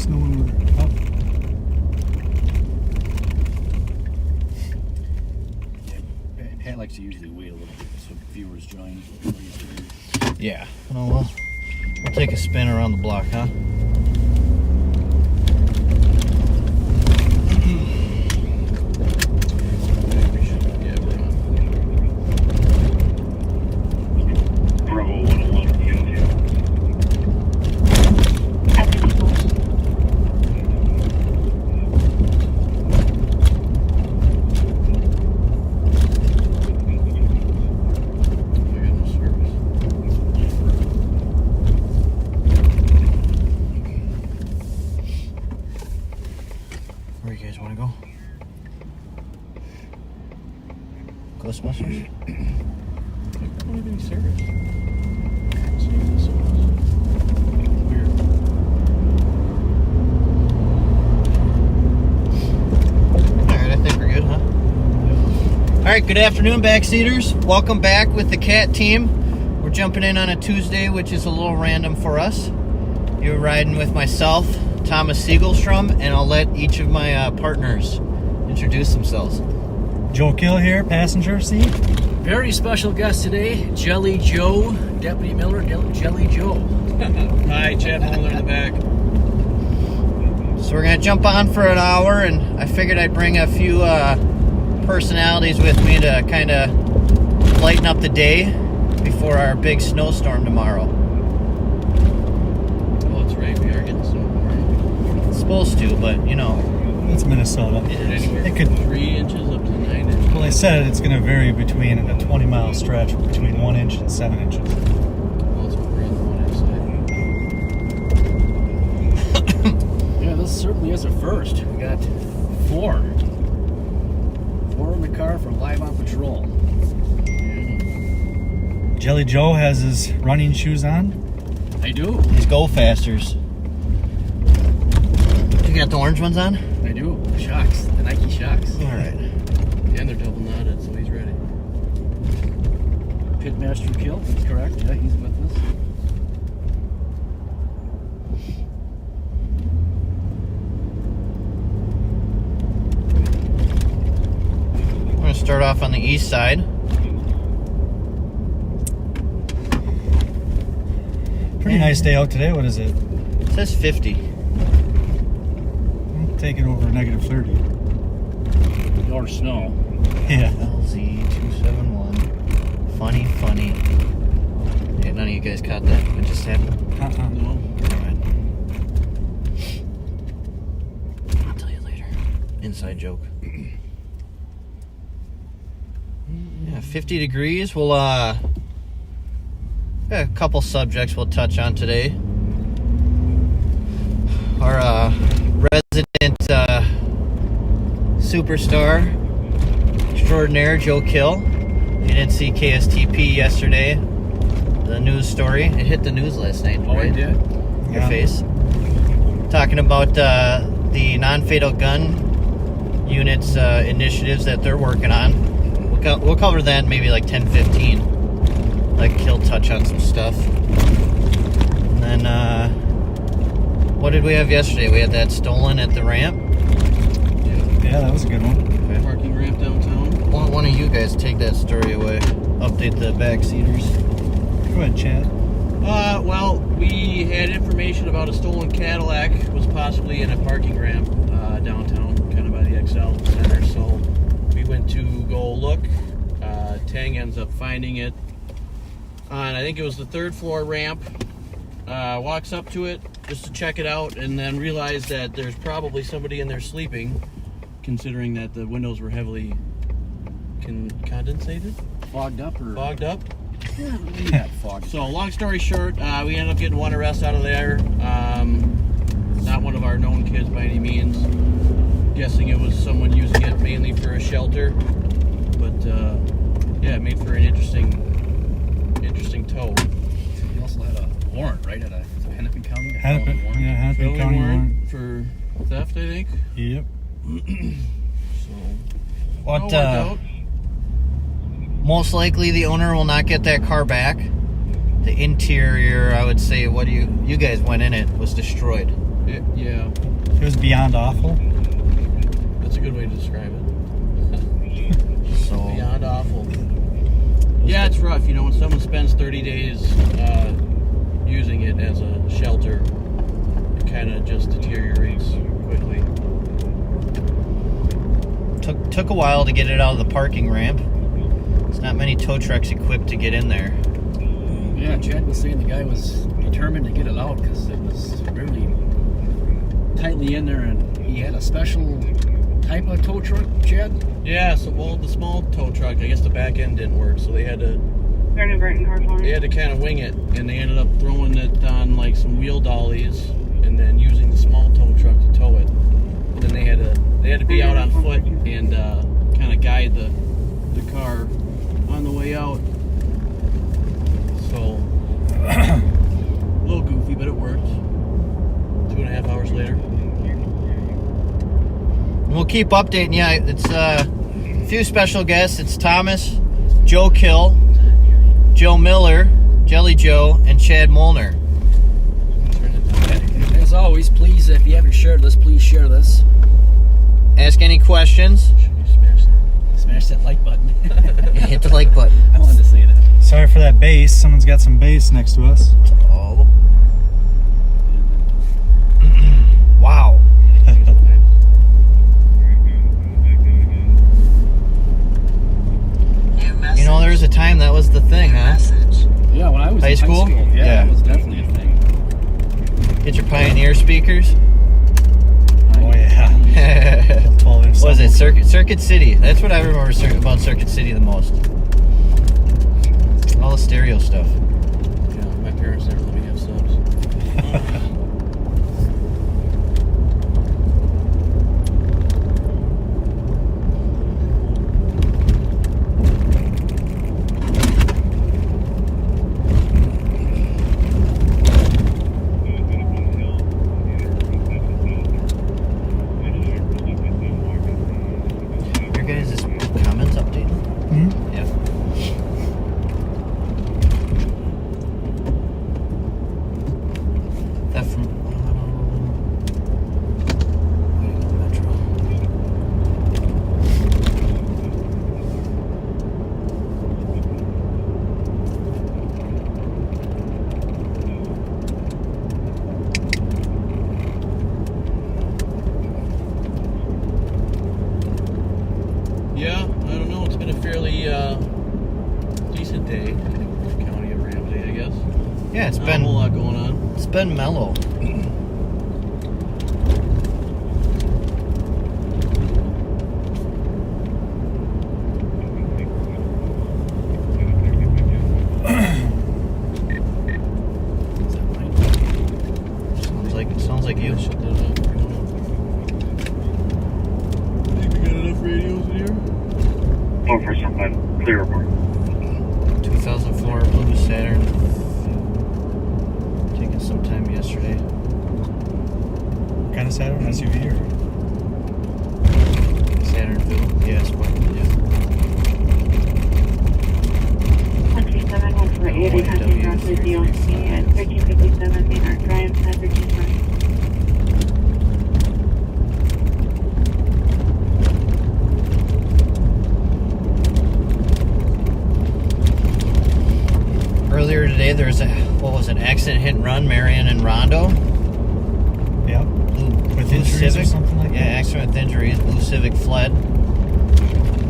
snow when we're up. Yeah, Pat likes to usually wait a little bit so viewers join. Yeah. Well, we'll take a spin around the block, huh? Where you guys want to go? Ghostbusters? What are you serious? Weird. Alright, I think we're good, huh? Alright, good afternoon, backseaters. Welcome back with the CAT team. We're jumping in on a Tuesday, which is a little random for us. You're riding with myself, Thomas Siegelstrom, and I'll let each of my partners introduce themselves. Joe Kill here, passenger seat. Very special guest today, Jelly Joe, Deputy Miller, Jelly Joe. Hi, Chad Muller in the back. So we're going to jump on for an hour, and I figured I'd bring a few personalities with me to kind of lighten up the day before our big snowstorm tomorrow. Oh, it's right. We are getting snow. It's supposed to, but you know. It's Minnesota. It could 3 inches up to 9 inches. Well, they said it's going to vary between a 20-mile stretch between 1 inch and 7 inches. Well, it's over on the 1 inch side. Yeah, this certainly is a first. We got 4 in the car for live on patrol. Jelly Joe has his running shoes on. I do. These Go Fasters. You got the orange ones on? I do. Shocks. The Nike Shocks. Alright. And they're double knotted, so he's ready. Pitmaster Kill, that's correct. Yeah, he's with us. We're going to start off on the east side. Pretty nice day out today. What is it? It says 50. Take it over negative 30. Or snow. Yeah. LZ271. Funny. Yeah, none of you guys caught that. What just happened? No. Alright. I'll tell you later. Inside joke. Yeah, 50 degrees. We'll, got a couple subjects we'll touch on today. Our, resident superstar extraordinaire Joe Kill. You didn't see KSTP yesterday, the news story. It hit the news last night, Oh, right? I did. Your Yeah. face. Talking about the non-fatal gun units initiatives that they're working on. We'll cover that maybe like 10-15. Like Kill touch on some stuff. And then what did we have yesterday? We had that stolen at the ramp. Yeah, that was a good one. Okay. Parking ramp downtown. One of you guys take that story away. Update the backseaters. Go ahead, Chad. Well, we had information about a stolen Cadillac was possibly in a parking ramp downtown, kind of by the XL Center. So we went to go look. Tang ends up finding it on, I think it was the 3rd floor ramp. Walks up to it just to check it out, and then realized that there's probably somebody in there sleeping, considering that the windows were heavily condensated, Fogged up or? fogged up. Yeah, maybe not fogged. So long story short, we ended up getting 1 arrest out of there. Not one of our known kids by any means. Guessing it was someone using it mainly for a shelter, but yeah, it made for an interesting tow. He also had a warrant, right? At a Hennepin County? Hennepin Felony County warrant for theft, I think. Yep. So What? worked out. Most likely, the owner will not get that car back. The interior, I would say, you guys went in it, was destroyed. Yeah, It was beyond awful. that's a good way to describe it. So Beyond awful. Yeah, it's rough. You know, when someone spends 30 days using it as a shelter, it kind of just deteriorates quickly. took a while to get it out of the parking ramp. There's not many tow trucks equipped to get in there. Yeah, Chad was saying the guy was determined to get it out because it was really tightly in there, and he had a special type of tow truck, Chad? Yeah, so well, the small tow truck, I guess the back end didn't work, so they had to kind of wing it, and they ended up throwing it on like some wheel dollies, and then using the small tow truck to tow it. And then they had to be out on foot and kind of guide the car on the way out. So a little goofy, but it worked. 2.5 hours later. We'll keep updating you. It's a few special guests. It's Thomas, Joe Kill, Joe Miller, Jelly Joe, and Chad Molnar. As always, please, if you haven't shared this, please share this. Ask any questions. Smash that like button. Hit the like button. I wanted to say that. Sorry for that bass. Someone's got some bass next to us. Oh. Wow. You know, there was a time that was the thing, huh? Yeah, when I was High in school? high school, Yeah. it was definitely a thing. Get your Pioneer speakers. Oh yeah. 12-inch What was it? subwoofer. Circuit City. That's what I remember about Circuit City the most. All the stereo stuff. Yeah, my parents never let me have subs. Your guys' comments updated? Mhm. Yeah. That from Metro. Yeah, I don't know. It's been a fairly decent day in the county of Ramsey, I guess. Yeah, it's Not a whole lot going on. It's been mellow. Sounds like you. Shut that off. I don't know. Think we got enough radios in here? Oh, for some clear report. 2004 Blue Saturn. Taking some time yesterday. What kind of Saturn? SUV or? Saturn Blue. Yeah, Sport. Yeah. 137-148, attempting northward DOC at 1357 Maynard Drive, San Virginia. Earlier today, there was an accident hit and run, Marion and Rondo. Yeah. With injuries or something like that? Yeah, accident with injuries. Blue Civic fled.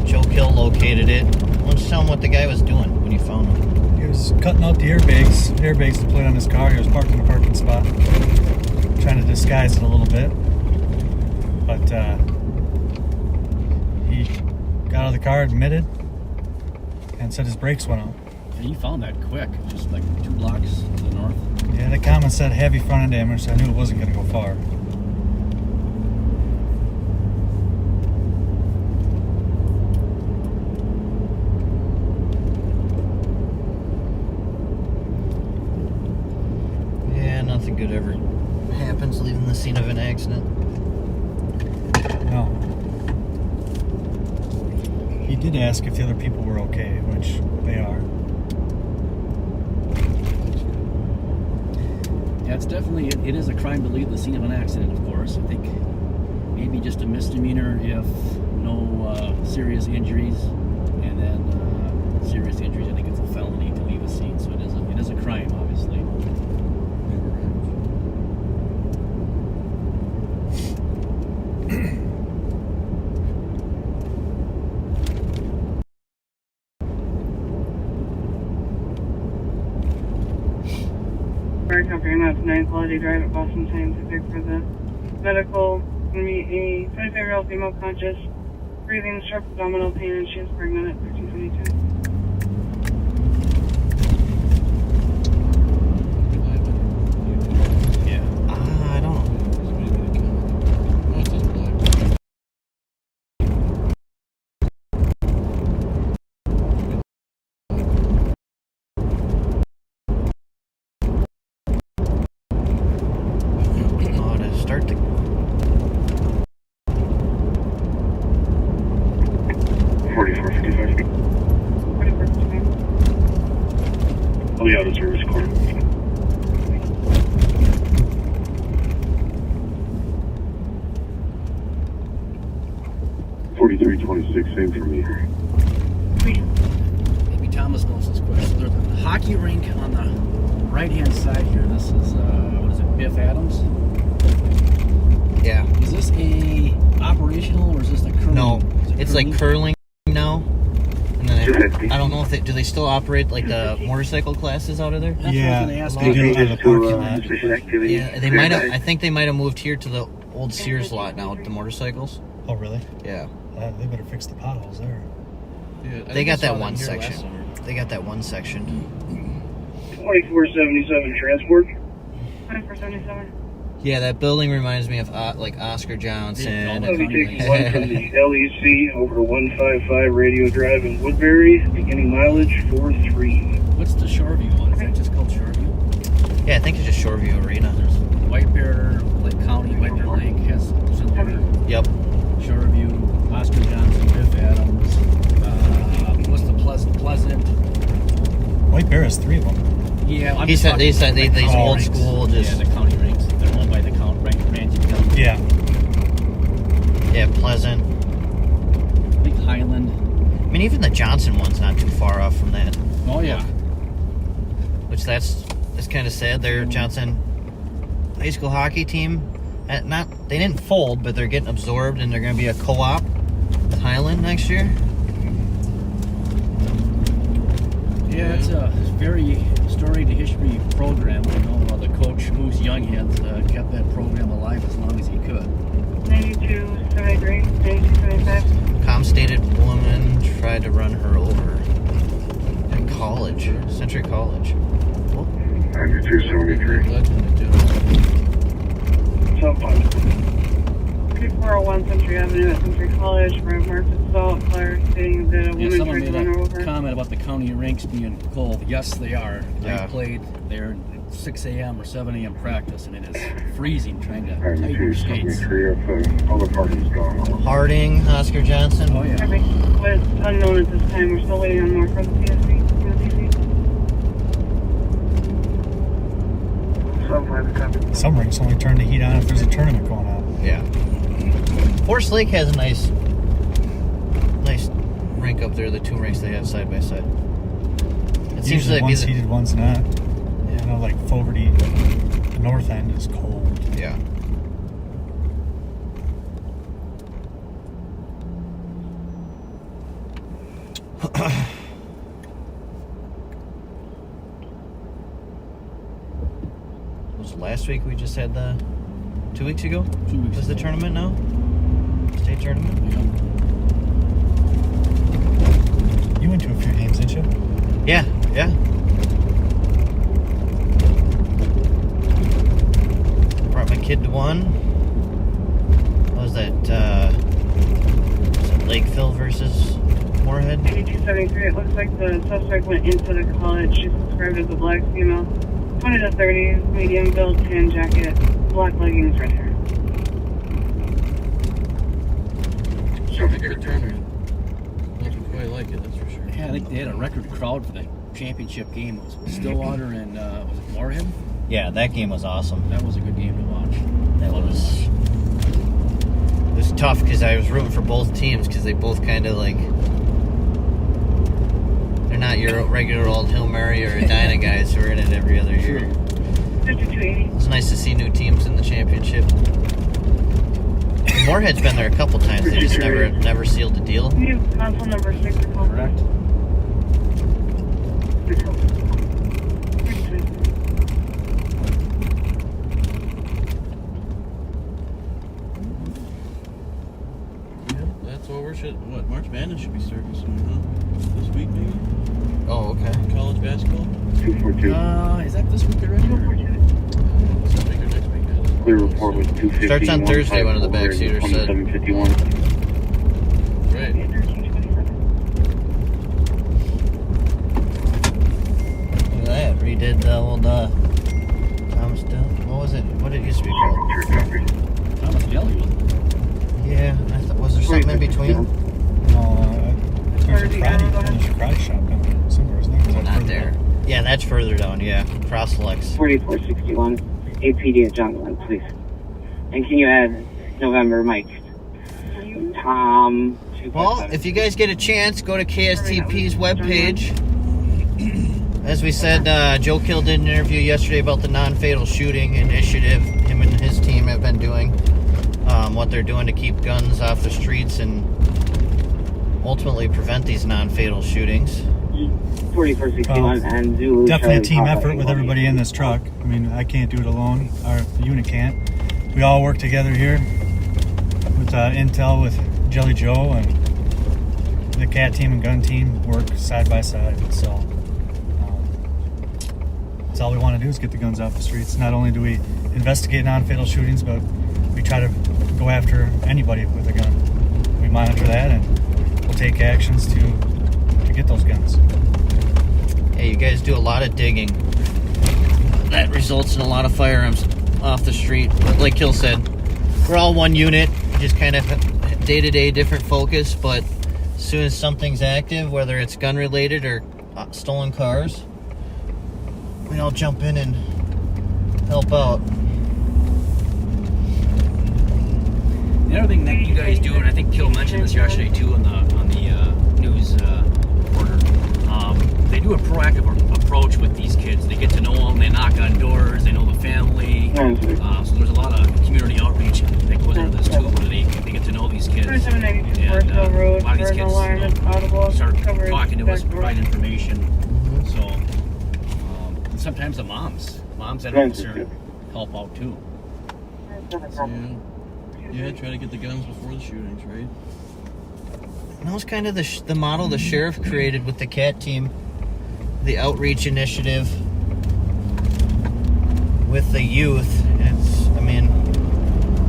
Joe Kill located it. Why don't you tell him what the guy was doing when you found him? He was cutting out the airbags to put on his car. He was parked in a parking spot, trying to disguise it a little bit. But he got out of the car, admitted, and said his brakes went out. And you found that quick, just like 2 blocks to the north. Yeah, the comment said heavy front end damage, so I knew it wasn't going to go far. Yeah, nothing good ever happens leaving the scene of an accident. No. He did ask if the other people were okay, which they are. Yeah, it's definitely, it is a crime to leave the scene of an accident, of course. I think maybe just a misdemeanor if no serious injuries, and then serious injuries, I think it's a felony to leave a scene. So it is a crime, obviously. Fire company map 9 Quality Drive at Boston Scientific for the medical. Going to be a 25-year-old female conscious, breathing, sharp abdominal pain, and she is pregnant at 1322. I don't know. Oh, to start the 4455. 41st. I'll be out of service corner. Same for me. Maybe Thomas knows this question. There's a hockey rink on the right-hand side here. This is, what is it, Biff Adams? yeah. Is this a operational or is this a curling? No, Is it it's like curling now. And then I don't know if do they still operate like the motorcycle classes out of there? That's Yeah, what I was they going to do ask. it out of the parking lot. Suspicious activity. Yeah, they might have. I think they might have moved here to the old Sears lot now with the motorcycles. Oh, really? Yeah, They better fix the potholes there. Yeah, I they think I got saw that them one here last section. summer. They got that one section. 2477 transport. 2477. Yeah, that building reminds me of like Oscar Johnson. Yeah, I'll be taking one from the LEC over to 155 Radio Drive in Woodbury, beginning mileage 43. What's the Shoreview one? Is that just called Shoreview? Yeah, I think it's just Shoreview Arena. There's White Bear, Lake County, White Bear Lake has similar. Yep. Shoreview, Oscar Johnson, Biff Adams. What's the Pleasant? White Bear has 3 of them. Yeah, I'm He just said talking they said about the these county old rinks. school just Yeah, the county rinks. They're owned by the Ramsey County. Yeah. yeah Pleasant. I think Highland. I mean, even the Johnson one's not too far off from that. Oh yeah. Which that's kind of sad. Their Johnson high school hockey team, they didn't fold, but they're getting absorbed, and they're going to be a co-op with Highland next year. Yeah, it's a very storied history program. I know the coach Moose Younghead kept that program alive as long as he could. 9273. 9275. Com stated woman tried to run her over at college, Century College. 9273. Legend, too. Some fun. 3401 Century Avenue at Century College, where marked assault flyer stating that a Yeah, woman someone tried to made run her a over. comment about the county rinks being cold. Yes, they are. Yeah. I played there at 6 a.m. or 7 a.m. practice, and it is freezing trying to tighten your skates. 9273. All the party's gone. Harding, Oscar Johnson. Oh, yeah. Every, what is unknown at this time. We're still waiting on more from the CSC. From the CC. Some fun copy. Some rinks only turn the heat on if there's a tournament going on. Yeah. Forest Lake has a nice rink up there. The 2 rinks they have side by side. It seems Usually like one's heated, one's not. Yeah, I know, like Fogarty, the north end is cold. yeah. Was it last week we just had the 2 weeks ago? 2 weeks Was the ago. tournament now? State tournament? You went to a few games, didn't you? Yeah, yeah. Brought my kid to one. What was that? Was it Lakeville versus Moorhead? 9273. It looks like the suspect went into the college. She's described as a black female. 20 to 30, medium build, tan jacket, black leggings, red hair. Good tournament. Nothing quite like it, that's for sure. Yeah, I think they had a record crowd for the championship game. It was Stillwater and was it Moorhead? Yeah, that game was awesome. That was a good game to watch. That Fun to was. watch. It was tough because I was rooting for both teams because they both kind of like. They're not your regular old Hill Murray or Edina guys who are in it every other year. 5280. It's nice to see new teams in the championship. Moorhead's been there a couple times. They just never sealed the deal. New console number 6 or call. Correct. Yeah, that's over. March Madness should be starting soon, huh? This week, maybe? Oh, okay. College basketball? 242. Is that this week already? This week or next week? Clear report with 250. Starts on Thursday, one of the backseaters said. 751. Right. 1327. Look at that. Redid the old Thomas Dell. What was it? What did it used to be called? Thomas Jelly was it? Yeah. Was there something in between? No, there's a karate shop down there somewhere, isn't there? Is that Not further there. down? Yeah, that's further down. Yeah. Crosslex. 4461, APD at John Glenn, please. And can you add November Mike? Tom. Well, if you guys get a chance, go to KSTP's webpage. As we said, Joe Kill did an interview yesterday about the non-fatal shooting initiative him and his team have been doing. What they're doing to keep guns off the streets and ultimately prevent these non-fatal shootings. 4461 and Zulu. Definitely a Charlie team Papa, effort with everybody in this truck. I mean, I can't do it alone. Our unit can't. We all work together here with Intel, with Jelly Joe, and the cat team and gun team work side by side. So that's all we want to do is get the guns off the streets. Not only do we investigate non-fatal shootings, but we try to go after anybody with a gun. We monitor that and we'll take actions to get those guns. Hey, you guys do a lot of digging. That results in a lot of firearms off the street. But like Kill said, we're all one unit, just kind of day-to-day different focus, but as soon as something's active, whether it's gun-related or stolen cars, we all jump in and help out. The other thing that you guys do, and I think Kill mentioned this yesterday too on the news reporter, they do a proactive approach with these kids. They get to know them, they knock on doors, they know the family. So there's a lot of community outreach that goes into this too, where they get to know these kids. 3792 And Forest Hill Road, a lot of these there's an kids alarm, it's audible, start coverage, talking to us, back door. provide information. So and sometimes the moms that are concerned help out too. Yeah, try to get the guns before the shootings, right? And that was kind of the model the sheriff created with the CAT team, the outreach initiative with the youth. It's, I mean,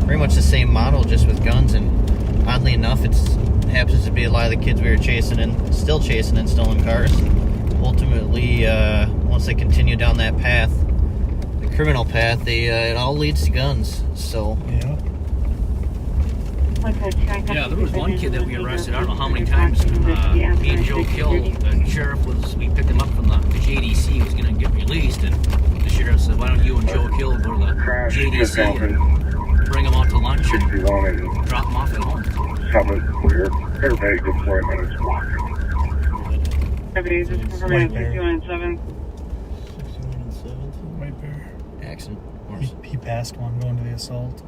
pretty much the same model, just with guns. And oddly enough, it happens to be a lot of the kids we were still chasing in stolen cars. Ultimately, once they continue down that path, the criminal path, it all leads to guns. So. Yeah. Yeah, there was one kid that we arrested. I don't know how many times. Me and Joe Kill, the sheriff we picked him up from the JDC. He was going to get released, and the sheriff said, "Why don't you and Joe Kill go to the JDC and bring him out to lunch and drop him off at home?" Summit clear. Everybody good for it. Deputy, just confirming it's 61 and 7. 61 and 7th. Right there. Accident. He passed one going to the assault.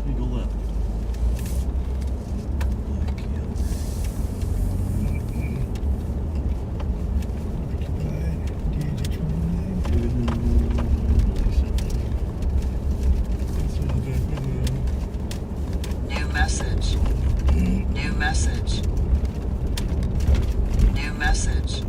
You go left. Black, yeah. New message. New message. New message.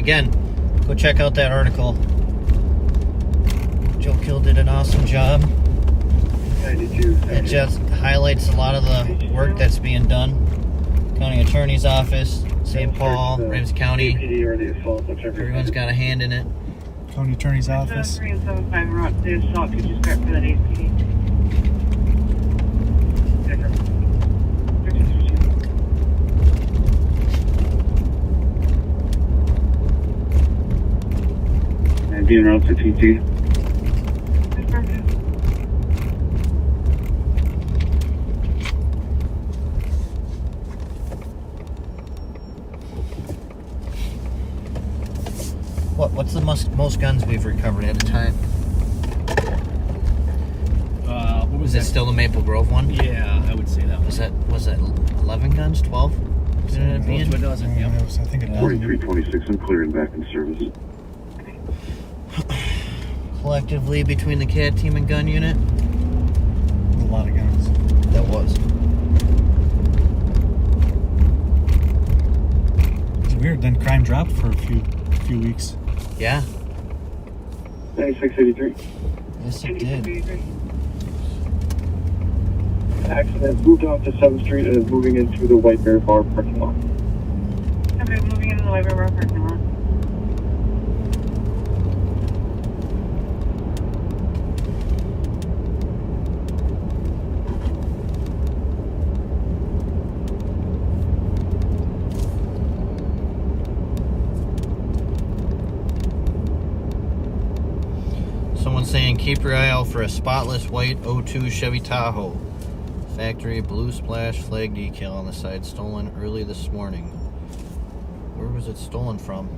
again, go check out that article. Joe Kill did an awesome job. It just highlights a lot of the work that's being done. County Attorney's Office, St. Paul, Ramsey County. Everyone's got a hand in it. County Attorney's Office. 3 and 75 are out there, so could you start for that APD? And being around to TT. What's the most guns we've recovered at a time? What was Is it that? still the Maple Grove one? Yeah, I would say that Was that 11 guns? 12? Did it end up being? What does it? Yep. I think it does. 4326, I'm clearing back in service. Collectively between the CAD team and gun unit? A lot of guns. That was. It's weird. Then crime dropped for a few weeks. Yeah. 9683. Yes, it did. Accident moved off to 7th Street and is moving into the White Bear Bar parking lot. Okay, moving into the White Bear Bar parking lot. Someone's saying keep your eye out for a spotless white 02 Chevy Tahoe. Factory blue splash flag decal on the side, stolen early this morning. Where was it stolen from?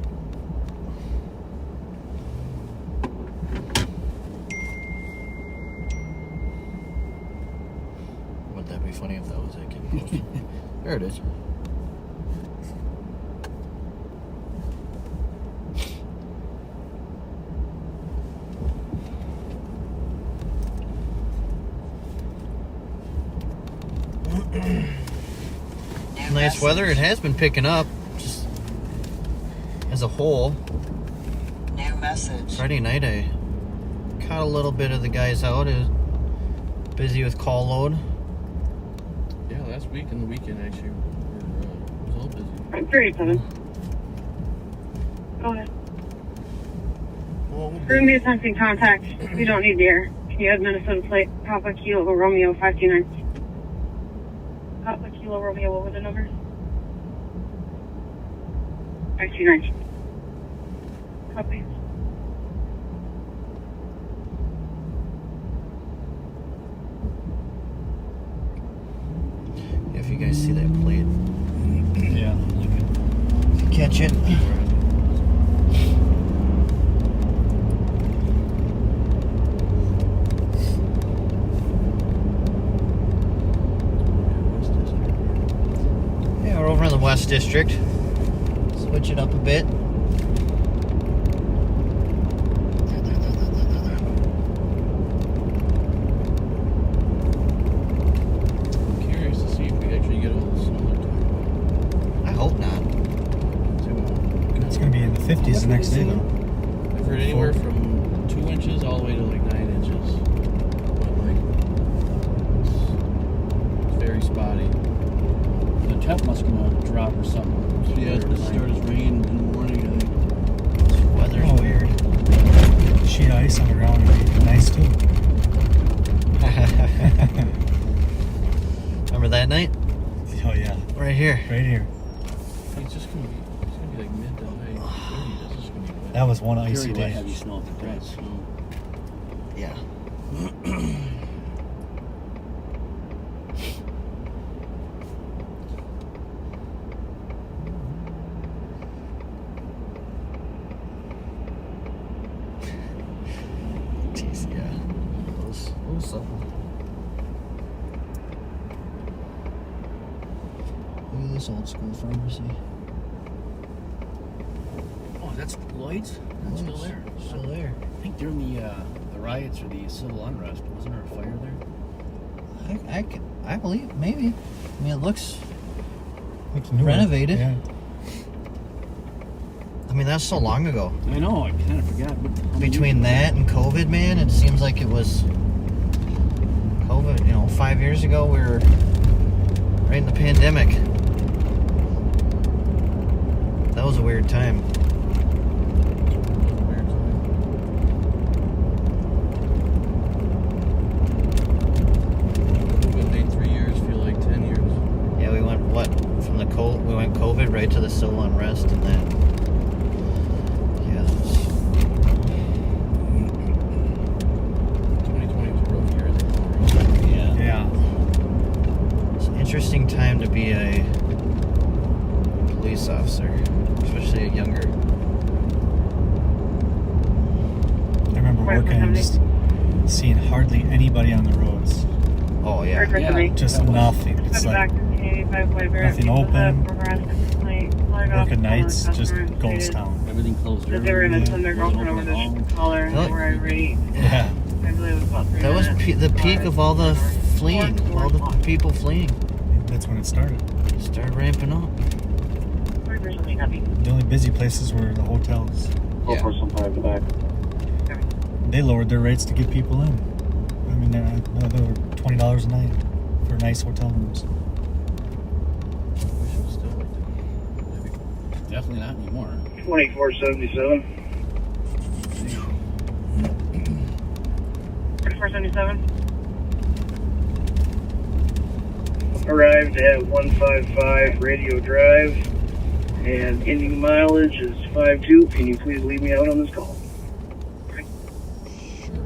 Wouldn't that be funny if that was it getting posted? There it is. Nice weather. It has been picking up, just as a whole. New message. Friday night, I caught a little bit of the guys out. It was busy with call load. Yeah, last week and the weekend actually it was all busy. 387. Go ahead. Well, We're going to be attempting contact. We don't need the air. Can you add Minnesota plate Papa Kilo Romeo 529? Papa Kilo Romeo, what were the numbers? 529. Copy. if you guys see that plate, Yeah. if you catch it. Yeah, we're over in the West District. Switch it up a bit. I'm curious to see if we actually get all the snow. I hope not. It's going to be in the 50s the next day, though. I've heard anywhere from 2 inches all the way to like 9 inches. But like, it's very spotty. The temp must gonna drop or something. So yeah, it's supposed to start as rain in the morning, I think. Weather's Oh. weird. Sheet of ice on the ground would be nice, too. Remember that night? Oh, yeah. Right here. Right here. It's just gonna be like mid to high 30s. It's just gonna be wet. That was one icy Very wet, day. heavy snow at the press. Yeah. Jeez, yeah. It was something. Look at this old school pharmacy. Oh, that's Lloyd's? That's still there. Still there. I think during the riots or the civil unrest, wasn't there a fire there? I believe, maybe. I mean, it looks Looks newer. renovated. Yeah. I mean, that's so long ago. I know, I kind of forgot. But Between that and COVID, man, it seems like it was COVID, 5 years ago. We were right in the pandemic. That was a weird time. What made 3 years feel like 10 years? Yeah, we went we went COVID right to the civil unrest, and then 2020 was a rough year. Yeah. it's an interesting time to be a police officer, especially a younger. I remember working and just seeing hardly anybody on the roads. Oh yeah, Yeah. Just nothing. It's like nothing open. Working nights, just ghost town. everything closed early. They were going to send their Wasn't girlfriend over open at all. to collar and they were irate. Yeah. I believe it was about 3 that was minutes. the peak of all the fleeing, all the people fleeing. That's when it started. Started ramping up. The only busy places were the hotels. Go for some time in the back. They lowered their rates to get people in. I mean, they were $20 a night for nice hotel rooms. We should still like that. Definitely not anymore. 2477. 477. Arrived at 155 Radio Drive, and ending mileage is 52. Can you please leave me out on this call? Sure.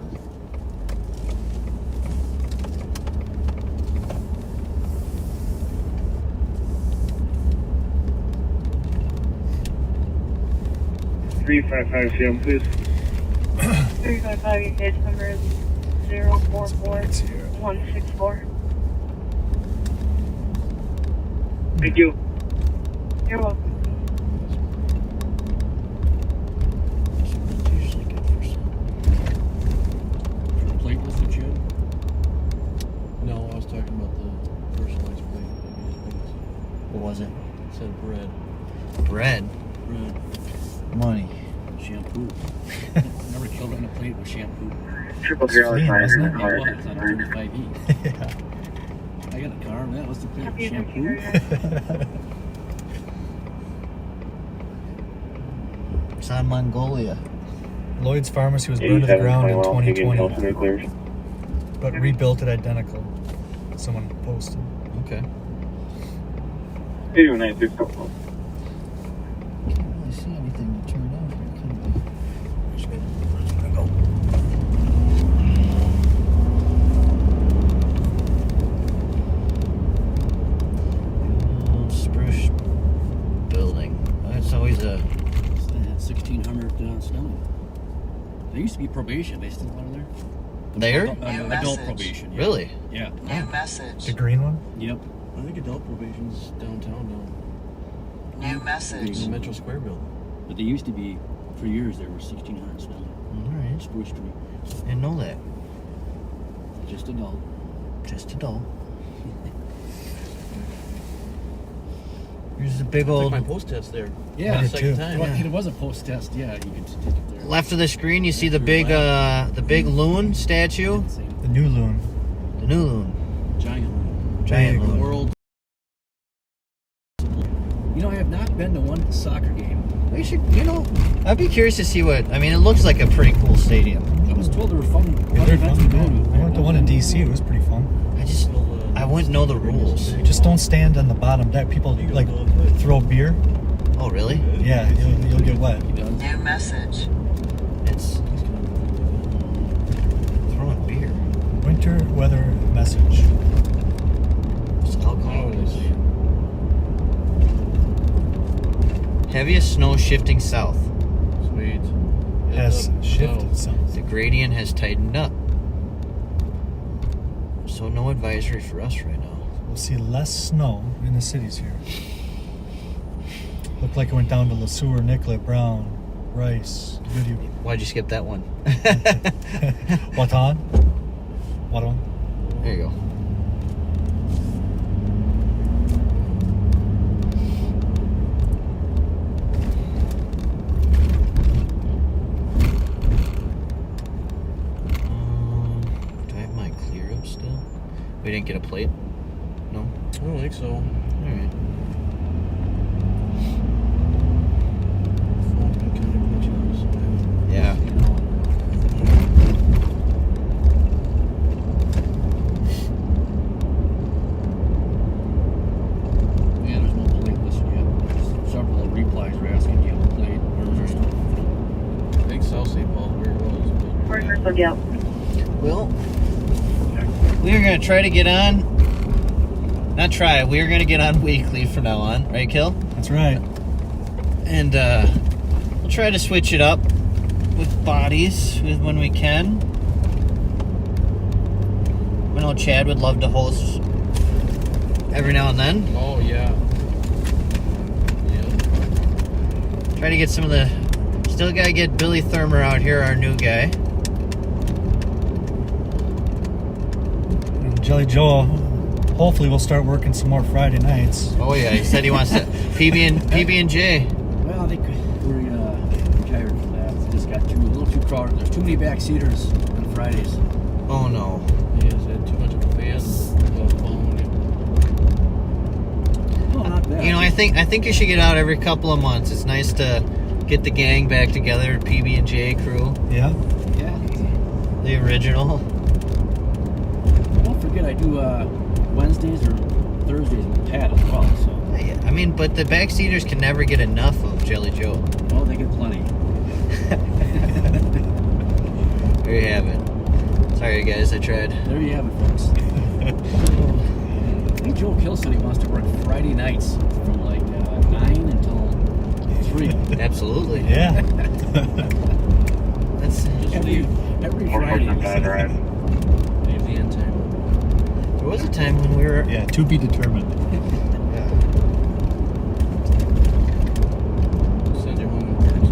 355 CM, please. 355, your case number is 044164. Thank you. You're welcome. It's usually good for some. Plate list that you had? No, I was talking about the personalized plate. What was it? It said bread. Bread, Bread, money. shampoo. Never killed on a plate with shampoo. Triple zero Clean, five. wasn't It was on 35E. Yeah. I got a car, and that was the plate with Copy of shampoo. computer. It's on Mongolia. Lloyd's Pharmacy was burned to the ground in 2020, but rebuilt it identical. Someone posted. Okay. 8196. Can't really see anything to turn on here, can we? Where's it gonna go? Spruce building. It's always a. 1600 Snelling. There used to be probation. They still are there? There? Adult message. probation. Yeah. Really? Yeah. New message. The green one? Yep. I think adult probation's downtown now. New message. The Metro Square building. But they used to be, for years, there were 1600 Snelling. Alright. Spruce Street. Didn't know that. Just adult. Just a doll. Here's the big I took old. my post test there. Yeah. I did Second too. time. Well, Yeah. it was a post test. Yeah, you could take it there. Left of the screen, you see the big loon statue. The new loon. The new loon. Giant. Giant Big loon. World. You know, I have not been to one soccer game. We should, I'd be curious to see what. I mean, it looks like a pretty cool stadium. I was told they were fun. Yeah, they're events fun. to go to. I went to one in DC. It was pretty fun. I wouldn't know the rules. Just don't stand on the bottom deck. People like throw beer. Oh, really? Yeah, you'll get wet. He does. New message. It's throwing beer. Winter weather message. It's alcohol. Oh, they say. Heaviest snow shifting south. Sweet. Has Heads up, shifted south. some. The gradient has tightened up. So no advisory for us right now. We'll see less snow in the cities here. Looked like it went down to Le Sueur, Nicollet, Brown, Rice, Goodyear. Why'd you skip that one? Watan? Watan? There you go. We didn't get a plate? No? I don't think so. Alright. Phone kind of glitches. Yeah. Yeah, there's no plate listed yet. Several replies were asking, do you have a plate? Or is there still? I think South St. Paul where it was. Partners look out. Well, we are going to try to get on. Not try. We are going to get on weekly from now on. Right, Kill? That's right. And we'll try to switch it up with bodies when we can. I know Chad would love to host every now and then. Oh, yeah. Yeah. Try to get some of the... Still got to get Billy Thurmer out here, our new guy. And Jelly Joe, hopefully we'll start working some more Friday nights. Oh yeah, he said he wants to PB and J. Well, I think we're retired from that. It's just got a little too crowded. There's too many backseaters on Fridays. Oh no. Yeah, is that too much of a fan? No, not bad. You know, I think you should get out every couple of months. It's nice to get the gang back together, PB and J crew, Yeah. Yeah. the original. Don't forget, I do Wednesdays or Thursdays with Pat as well. So, I mean, but the backseaters can never get enough of Jelly Joe. well, they get plenty. There you have it. Sorry guys, I tried. There you have it, folks. I think Joe Kill said he wants to work Friday nights from like 9 until 3. Absolutely. Yeah. That's Every Friday. Leave the end time. there was a time when we were Yeah, to be determined. Send you home and burn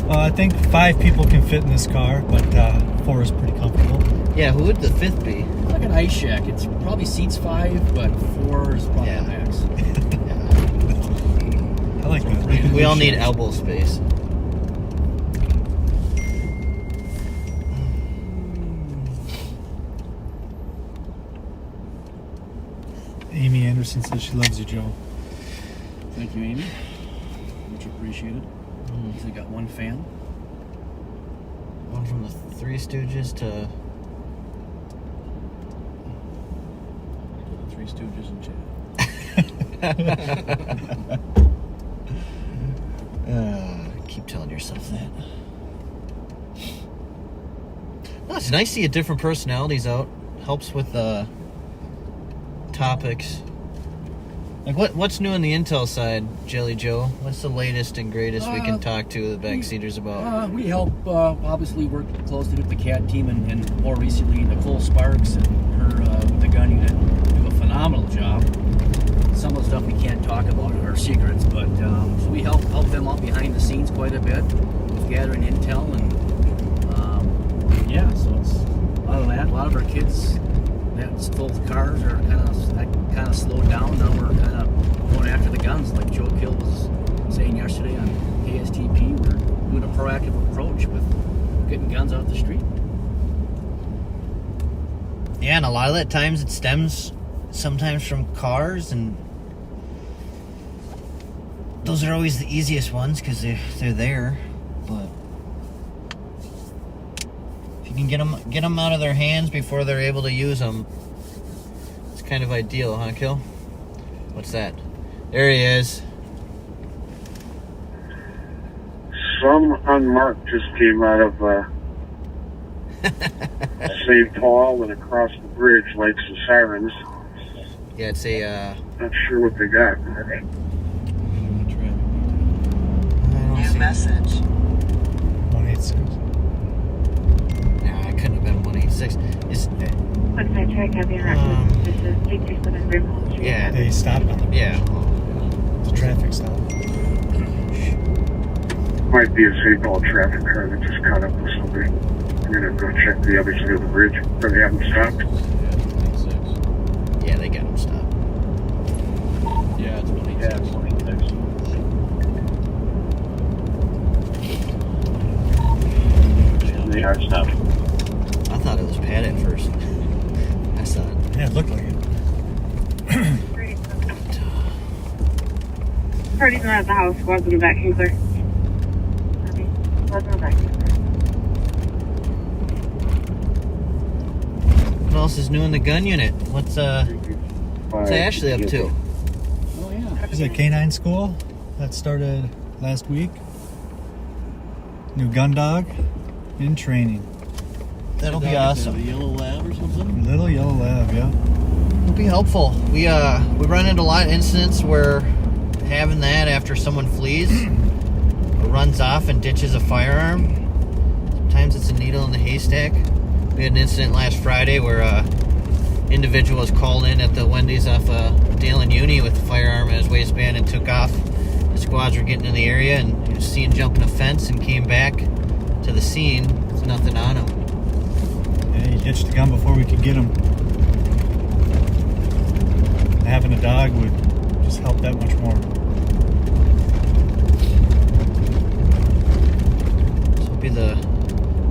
your I think 5 people can fit in this car, but 4 is pretty comfortable. Yeah, who would the 5th be? Like an ice shack. It's probably seats 5, but 4 is probably Yeah. the max. I like that. We all need elbow space. Amy Anderson says she loves you, Joe. Thank you, Amy. Much appreciated. Usually got one fan. One from the Three Stooges to Three Stooges and Chad. keep telling yourself that. No, it's nice to see different personalities out. Helps with topics. Like what's new on the Intel side, Jelly Joe? What's the latest and greatest we can talk to the backseaters about? We help obviously work closely with the CAT team and more recently Nicole Sparks and her with the gun unit do a phenomenal job. Some of the stuff we can't talk about are secrets, but so we help them out behind the scenes quite a bit with gathering intel and yeah. So it's a lot of that. A lot of our kids that stole cars are kind of slowed down. Now we're kind of going after the guns, like Joe Kill was saying yesterday on KSTP. We're doing a proactive approach with getting guns off the street. Yeah, and a lot of that times it stems sometimes from cars, and those are always the easiest ones because they're there. But if you can get them out of their hands before they're able to use them, it's kind of ideal, huh, Kill? What's that? There he is. Some unmarked just came out of St. Paul and across the bridge, lights and sirens. Yeah, it's a. Not sure what they got. New message. 186. Nah, it couldn't have been 186. It's, Outside track, have your This is 837 Brimhall Street. yeah. They stopped on the Yeah. It's a traffic stop. Might be a St. Paul traffic car that just caught up with somebody. I'm gonna go check the other side of the bridge. Or they haven't stopped. Yeah, they got him stopped. Yeah, it's 186. They are stopped. I thought it was Pat at at the house. Squads in the back can clear. Squads in the back can clear. What else is new in the gun unit? What's Ashley up to? Oh yeah. Is it Canine School? That started last week. New gun dog in training. That'll be A awesome. yellow lab or something? Little yellow lab, yeah. It'll be helpful. We run into a lot of incidents where having that after someone flees, runs off and ditches a firearm. Sometimes it's a needle in the haystack. We had an incident last Friday where individual was called in at the Wendy's off Dale and Uni with a firearm in his waistband and took off. The squads were getting in the area and he was seen jumping a fence and came back to the scene with nothing on him. Yeah, he ditched the gun before we could get him. Having a dog would just help that much more. This will be the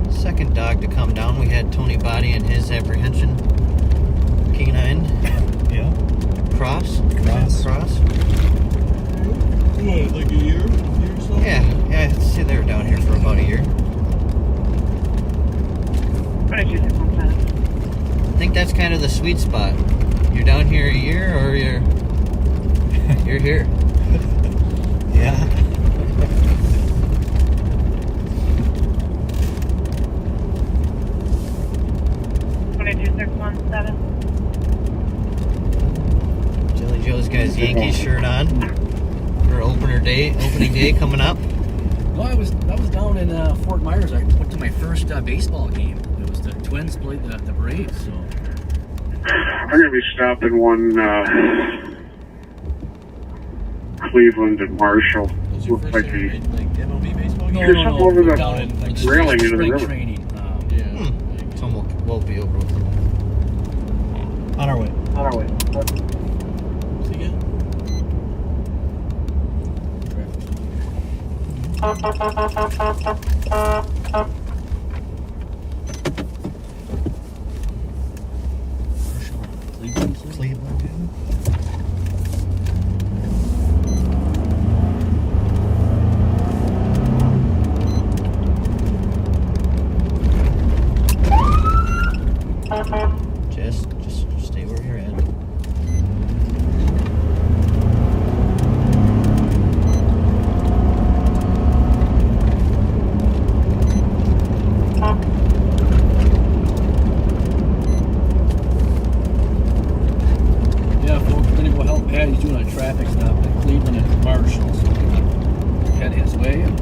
second dog to come down. We had Tony Body and his apprehension canine. Yeah. Cross. Cross. What, like a year or so? Yeah. I'd say they were down here for about a year. 22-617. I think that's kind of the sweet spot. You're down here a year, or you're here. Yeah. Jelly Joe's got his Yankees shirt on for opening day coming up. Well, I was down in Fort Myers. I went to my first baseball game. It was the Twins played the Braves. So I'm going to be stopping one Cleveland and Marshall. Those your Looks first like time, the right? Like MLB baseball no, game? Here's something over the down in like railing into the spring river. training. Yeah. So we'll be over with them. On our way. See again? Cleveland. Just stay where you're at. Yeah, folks, we're gonna go help Pat. He's doing a traffic stop at Cleveland and Marshall. So head his way and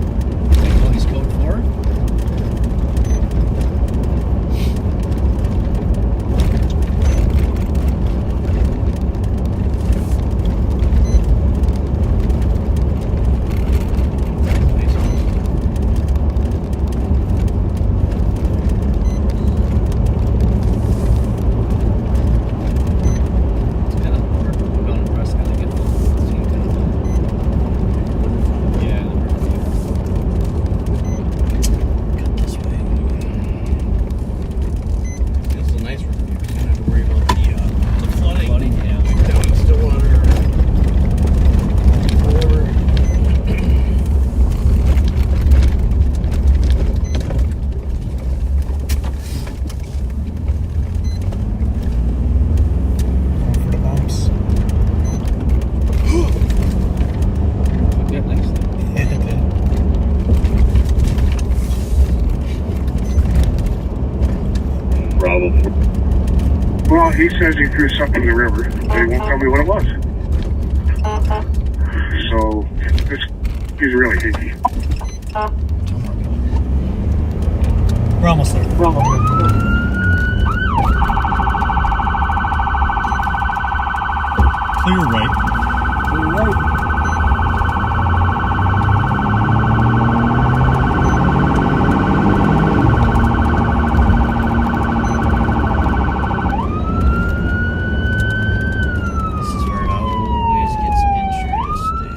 take what he's code for. This is a nice review. You don't have to worry about the flooding. Flooding, yeah. Like down in Stillwater. Whatever. Going for the bumps. Yeah, nice. Bravo. Well, he says he threw something in the river, but he won't tell me what it was. So, he's really hinky. We're almost there. Clear right. You're right. This is where it always gets interesting.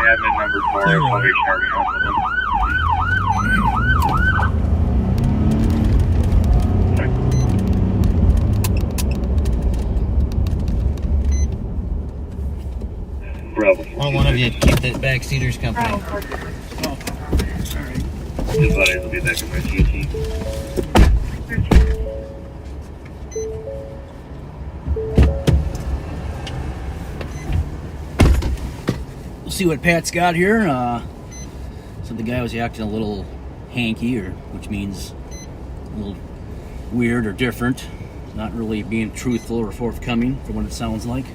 admin number 4, Salvation Army Hospital. Bravo. Oh, one of you keep the backseaters company. Just thought I'd be back in my CT. We'll see what Pat's got here. So the guy was acting a little hanky, which means a little weird or different. Not really being truthful or forthcoming from what it sounds like.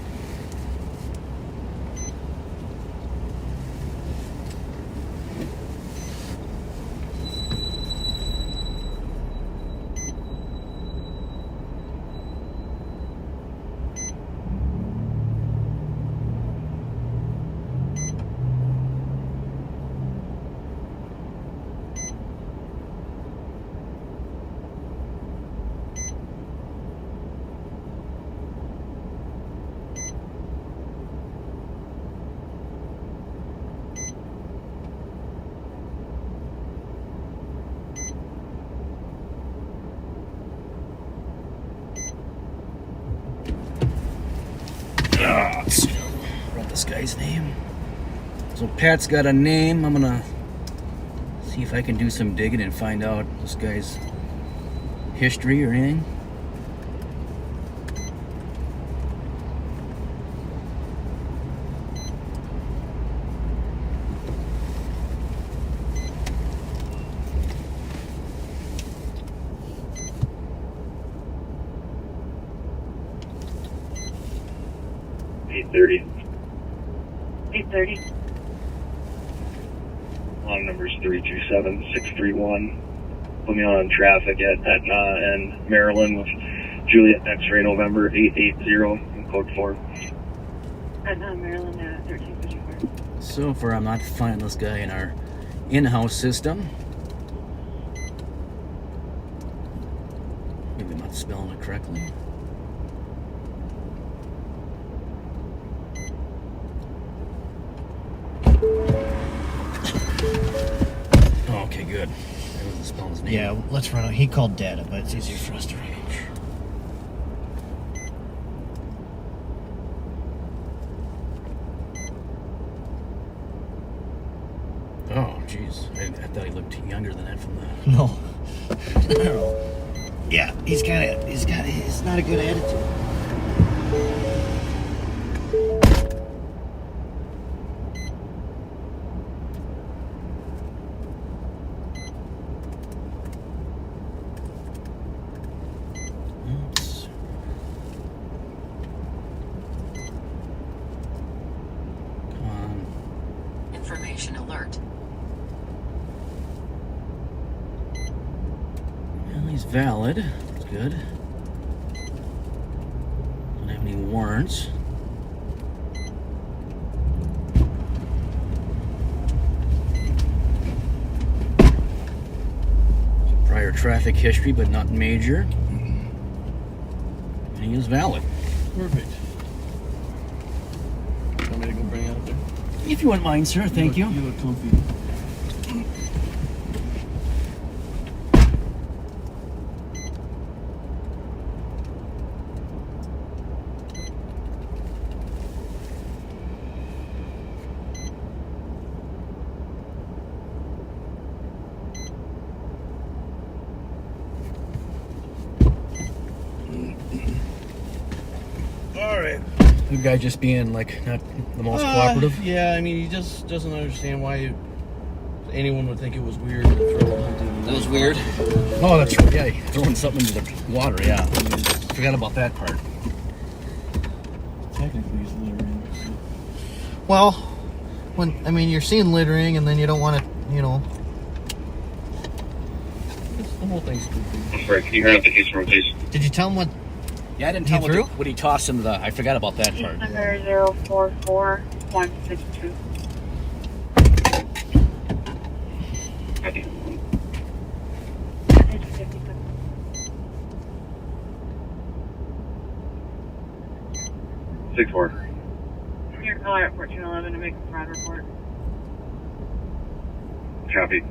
Wrote this guy's name. So Pat's got a name. I'm gonna see if I can do some digging and find out this guy's history or anything. Long number's 327-631. Put me on traffic at Etna and Maryland with Juliet X-ray November 880 in code 4. Etna, Maryland at 1354. So far, I'm not finding this guy in our in-house system. Maybe I'm not spelling it correctly. Okay, good. I wasn't spelling his name. Yeah, let's run out. He called data, but it's easier for us to reach. Oh, jeez. I thought he looked younger than that from the... No. No. Yeah, he's not a good attitude. Oops. Come on. Information alert. Well, he's valid. That's good. Don't have any warrants. Prior traffic history, but not major. And he is valid. Perfect. Want me to go bring it up there? If you wouldn't mind, sir, thank you. You look comfy. The guy just being like not the most cooperative. Yeah, I mean, he just doesn't understand why anyone would think it was weird to throw a hunting. That was weird. Oh, that's right. Yeah, throwing something into the water. Yeah, forgot about that part. Technically, he's littering. So. Well, you're seeing littering, and then you don't want to, The whole thing's goofy. Sorry, can you hurry up the case room, please? Did you tell him what? Yeah, I didn't He tell threw? what he tossed into the. I forgot about that part. Number 044162. Okay. 6-4. You're calling at 1411 to make a fraud report. Copy.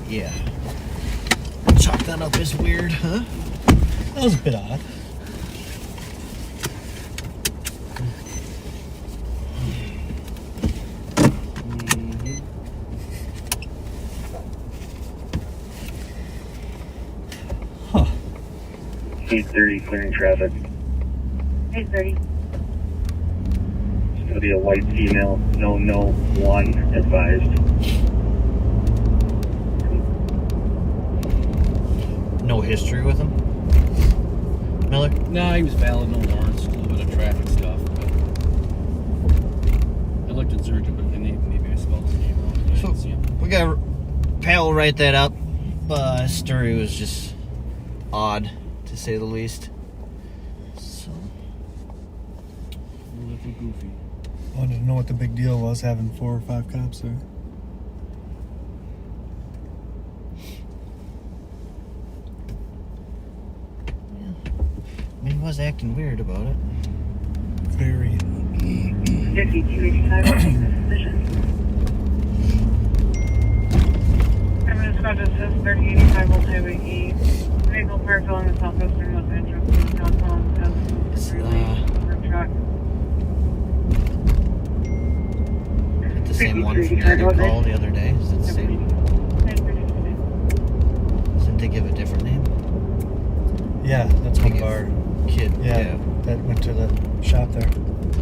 Yeah. Chalk that up as weird, huh? That was a bit odd. Huh. 8:30 clearing traffic. 8:30. It's going to be a white female. No, one advised. No history with him? Miller? No, he was valid, no warrants, a little bit of traffic stuff. But I looked at Zurich, but maybe I spelled his name wrong. I didn't see him. We got Pat will write that up. Story was just odd, to say the least. So A little goofy. Wanted to know what the big deal was having 4 or 5 cops there. I mean, he was acting weird about it. Very. 5285 position. Evidence Squad Assist 3085 Old Highway E. Vehicle parked along the southwestern left entrance to downtown as work truck. The same one from the other call the other day. Is it the same? Didn't they give a different name? Yeah, that's one of our Kid. yeah, that went to the shop there.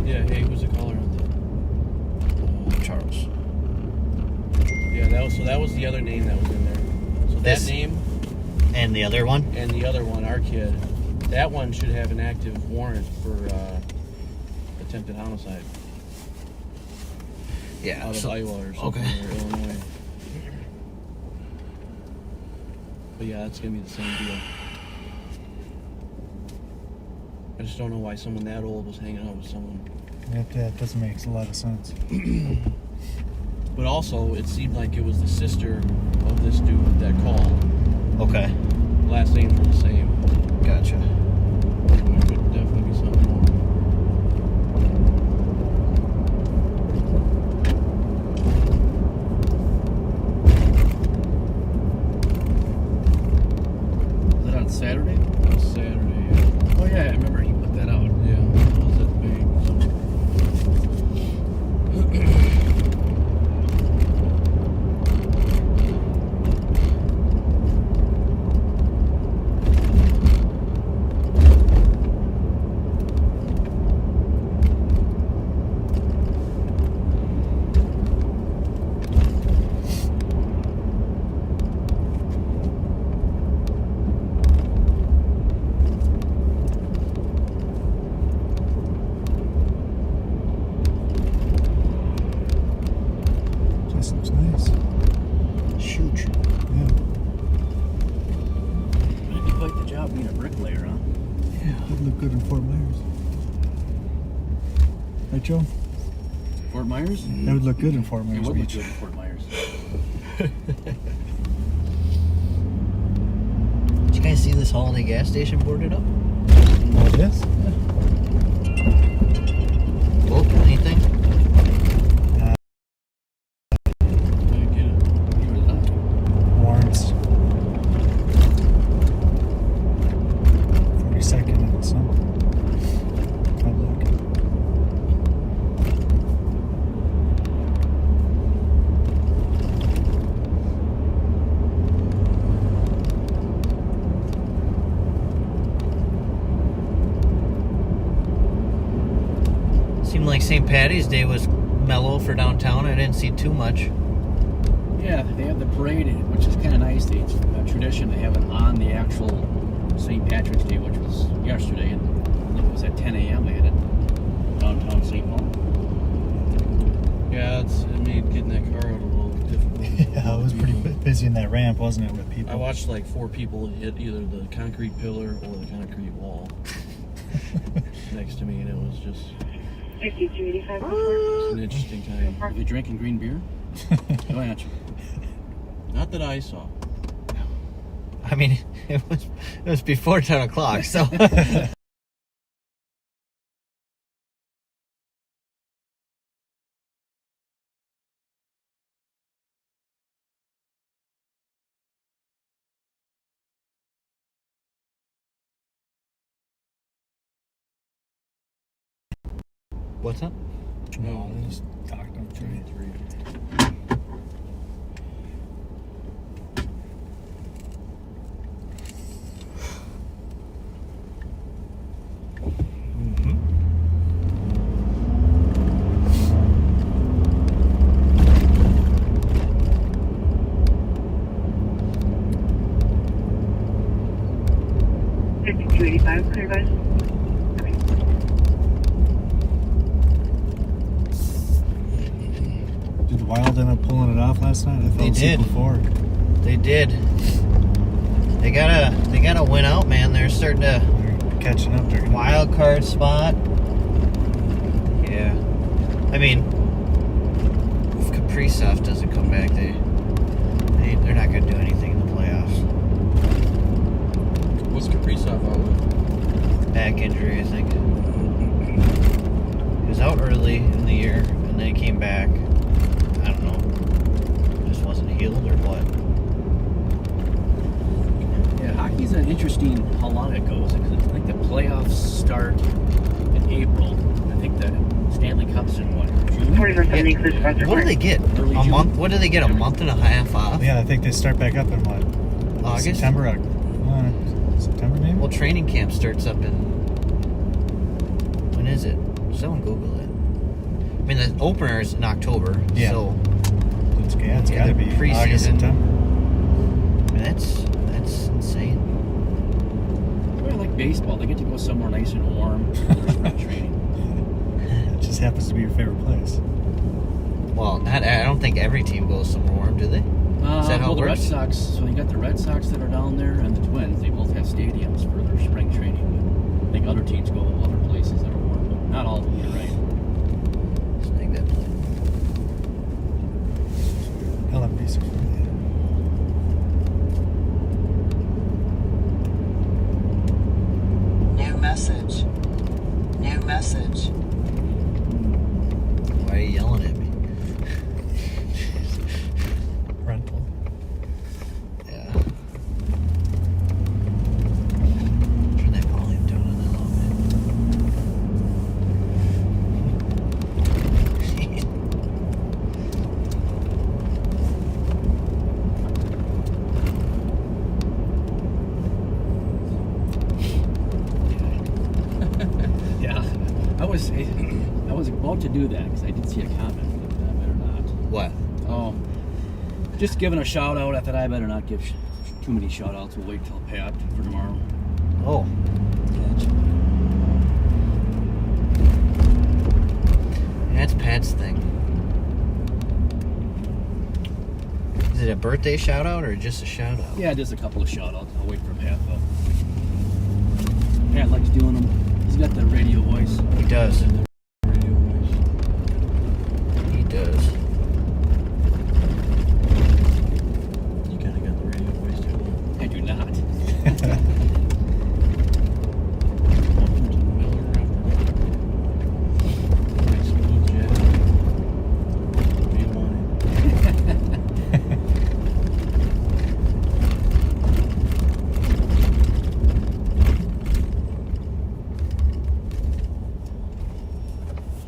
Yeah, hey, who's the caller on that? Charles. Yeah, that was the other name that was in there. So that This- name And the other one? and the other one, our kid, that one should have an active warrant for attempted homicide Yeah. out of Iowa or something, okay. or Illinois. But yeah, that's gonna be the same deal. I just don't know why someone that old was hanging out with someone. That doesn't make a lot of sense. But also, it seemed like it was the sister of this dude that called. Okay. Last names were the same. Gotcha. There could definitely be something more. Was it on Saturday? That was Saturday, yeah. Oh, yeah, I remember he put that out. Yeah, that was at the bank. This looks nice. Huge. Yeah. That'd be quite the job being a bricklayer, huh? Yeah. That'd look good in Fort Myers. Right, Joe? Fort Myers? That would look good in Fort It Myers would look Beach. good in Fort Myers. Did you guys see this holiday gas station boarded up? Oh, yes? Oh, anything? Did I get it? Give it up. Warrants. 42nd and something. Public. Seemed like St. Patty's Day was mellow for downtown. I didn't see too much. Yeah, they have the parade, which is kind of nice. It's a tradition to have it on the actual St. Patrick's Day, which was yesterday, and it was at 10 a.m. They had it downtown St. Paul. Yeah, it made getting that car out a little difficult. Yeah, it was pretty busy in that ramp, wasn't it, with people? I watched like 4 people hit either the concrete pillar or the concrete wall next to me, and it was just 5285 an interesting time. Are you drinking green beer? Go answer. Not that I saw. I mean, it was before 10 o'clock, so. What's up? No, they just talked them through it. Clear, guys. Okay. Did the Wild end up pulling it off last night? I They fell asleep did. before. They did. They gotta win out, man. They're starting to They're catching up. They're wild card spot. Yeah. I mean, if Kaprizov doesn't come back, they're not gonna do anything in the playoffs. What's Kaprizov out with? Back injury, I think. He was out early in the year, and then he came back. I don't know. Just wasn't healed or what. Yeah, hockey's an interesting how long it goes. Because I think the playoffs start in April. I think the Stanley Cup's in what, June? 4170, clear sponsor. What do they get? Early A June? month? What do they get? A month and a half off? Yeah, I think they start back up in what? August? September, September maybe? Well, training camp starts up in. When is it? Someone Google it. I mean, the opener is in October. Yeah. So It's Yeah, got to the be preseason. August, September. I mean, that's insane. I like baseball. They get to go somewhere nice and warm for their spring training. It just happens to be your favorite place. Well, I don't think every team goes somewhere warm, do they? Is that how Well, it the Red works? Sox, so you got the Red Sox that are down there and the Twins. They both have stadiums for their spring training. I think other teams go to other places that are warm, but not all of them, you're right. Snag that play. LMP's New message. New message. Why are you yelling at me? rental. Yeah. Turn that volume down on that a little bit. Yeah, I was about to do that because I did see a comment, but I better not. What? Oh, just giving a shout out. I thought I better not give too many shout outs. We'll wait till Pat for tomorrow. Oh. Gotcha. That's Pat's thing. Is it a birthday shout out or just a shout out? Yeah, just a couple of shout outs. I'll wait for Pat though. Pat likes doing them. He's got the radio voice. He does. Radio voice. He does. You kind of got the radio voice too. I do not. Welcome to Miller High School Jet. Me and mine.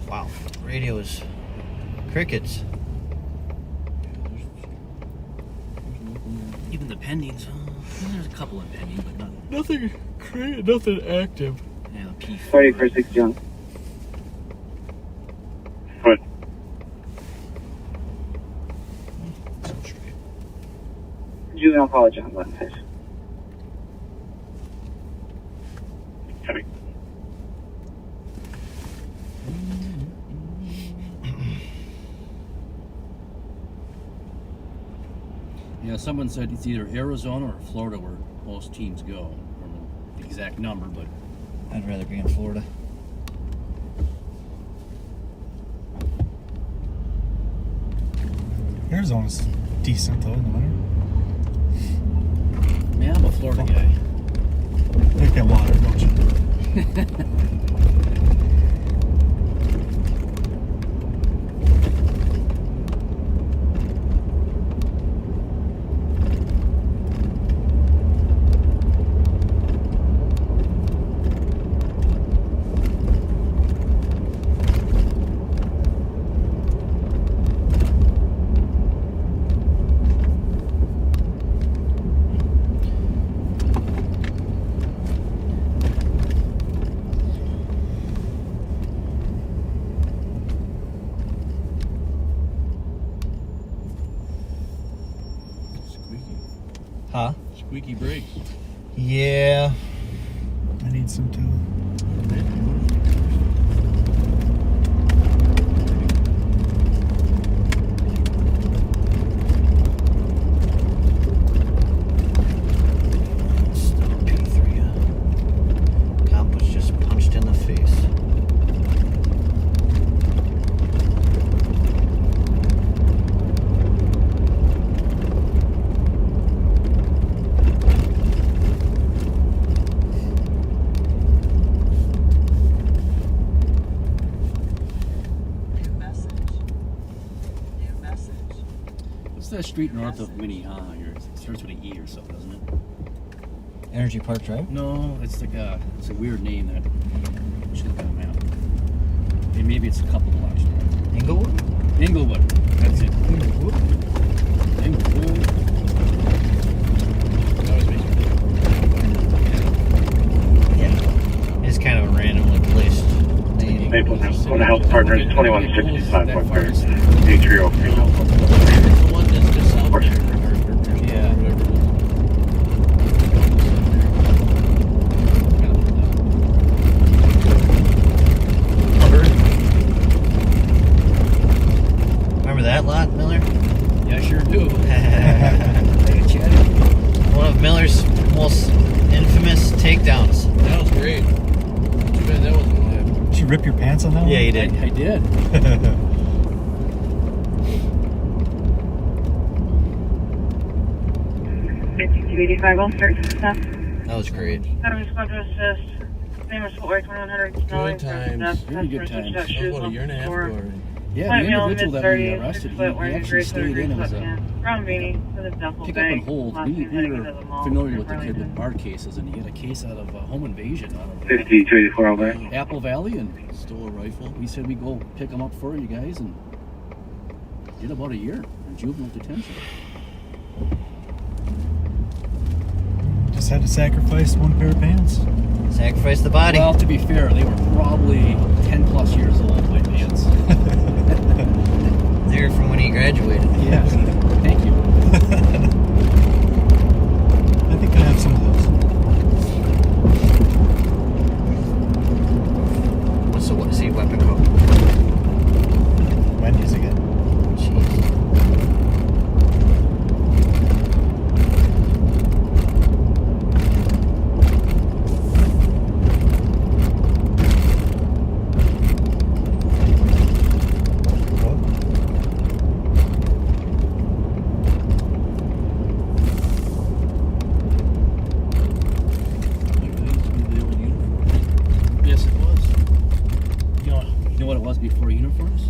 Wow. Radio is crickets. Even the pendings. There's a couple of pending, but not. Nothing active. Yeah, the P4. 4046 John. What? Juvenile College John, button fish. Heavy. Yeah, someone said it's either Arizona or Florida where most teams go. I don't know the exact number, but I'd rather be in Florida. Arizona's decent though in the winter. Man, I'm a Florida guy. Like that water, don't you? Squeaky. Huh? Squeaky brakes. Yeah. I need some too. Still P3. Comp was just punched in the face. New message. New message. What's that street north of Minnehaha here? It starts with an E or something, doesn't it? Energy Park Drive? No, it's like it's a weird name that we should look at a map. And maybe it's a couple blocks north. Inglewood? Inglewood. That's it. Inglewood. That was me. Yeah. It's kind of a randomly placed name. Maple Health Partners 2165 That Park far Drive. is- Atrio. The one that's just south there. Yeah. Remember that lot, Miller? Yeah, I sure do. One of Miller's most infamous takedowns. That was great. Too bad that wasn't live. Did you rip your pants on that one? Yeah, you did. I did. 5285, I'll start some stuff. That was great. Having squad to assist. Same as Footwear 2100. Good times. Very good times. That was about a year and a half ago already. Yeah, Might the be on individual that we mid-30s, arrested, 6 foot, he wearing actually gray stayed in. It was a brown beanie with a duffel pick up bag. and hold. Last We name heading were into the mall familiar in with the kid Burlington. with bar cases, and he had a case out of home invasion out of 5284 over there. Apple Valley, and Stole a rifle. we said we'd go pick him up for you guys, and did about a year in juvenile detention. Just had to sacrifice one pair of pants. Sacrifice the body. Well, to be fair, they were probably 10 plus years old, my pants. They're from when he graduated. Yes. Thank you. I think I have some of those. What's the weapon called? Wendy's again. Jeez. Yes, it was. You know what it was before uniforms?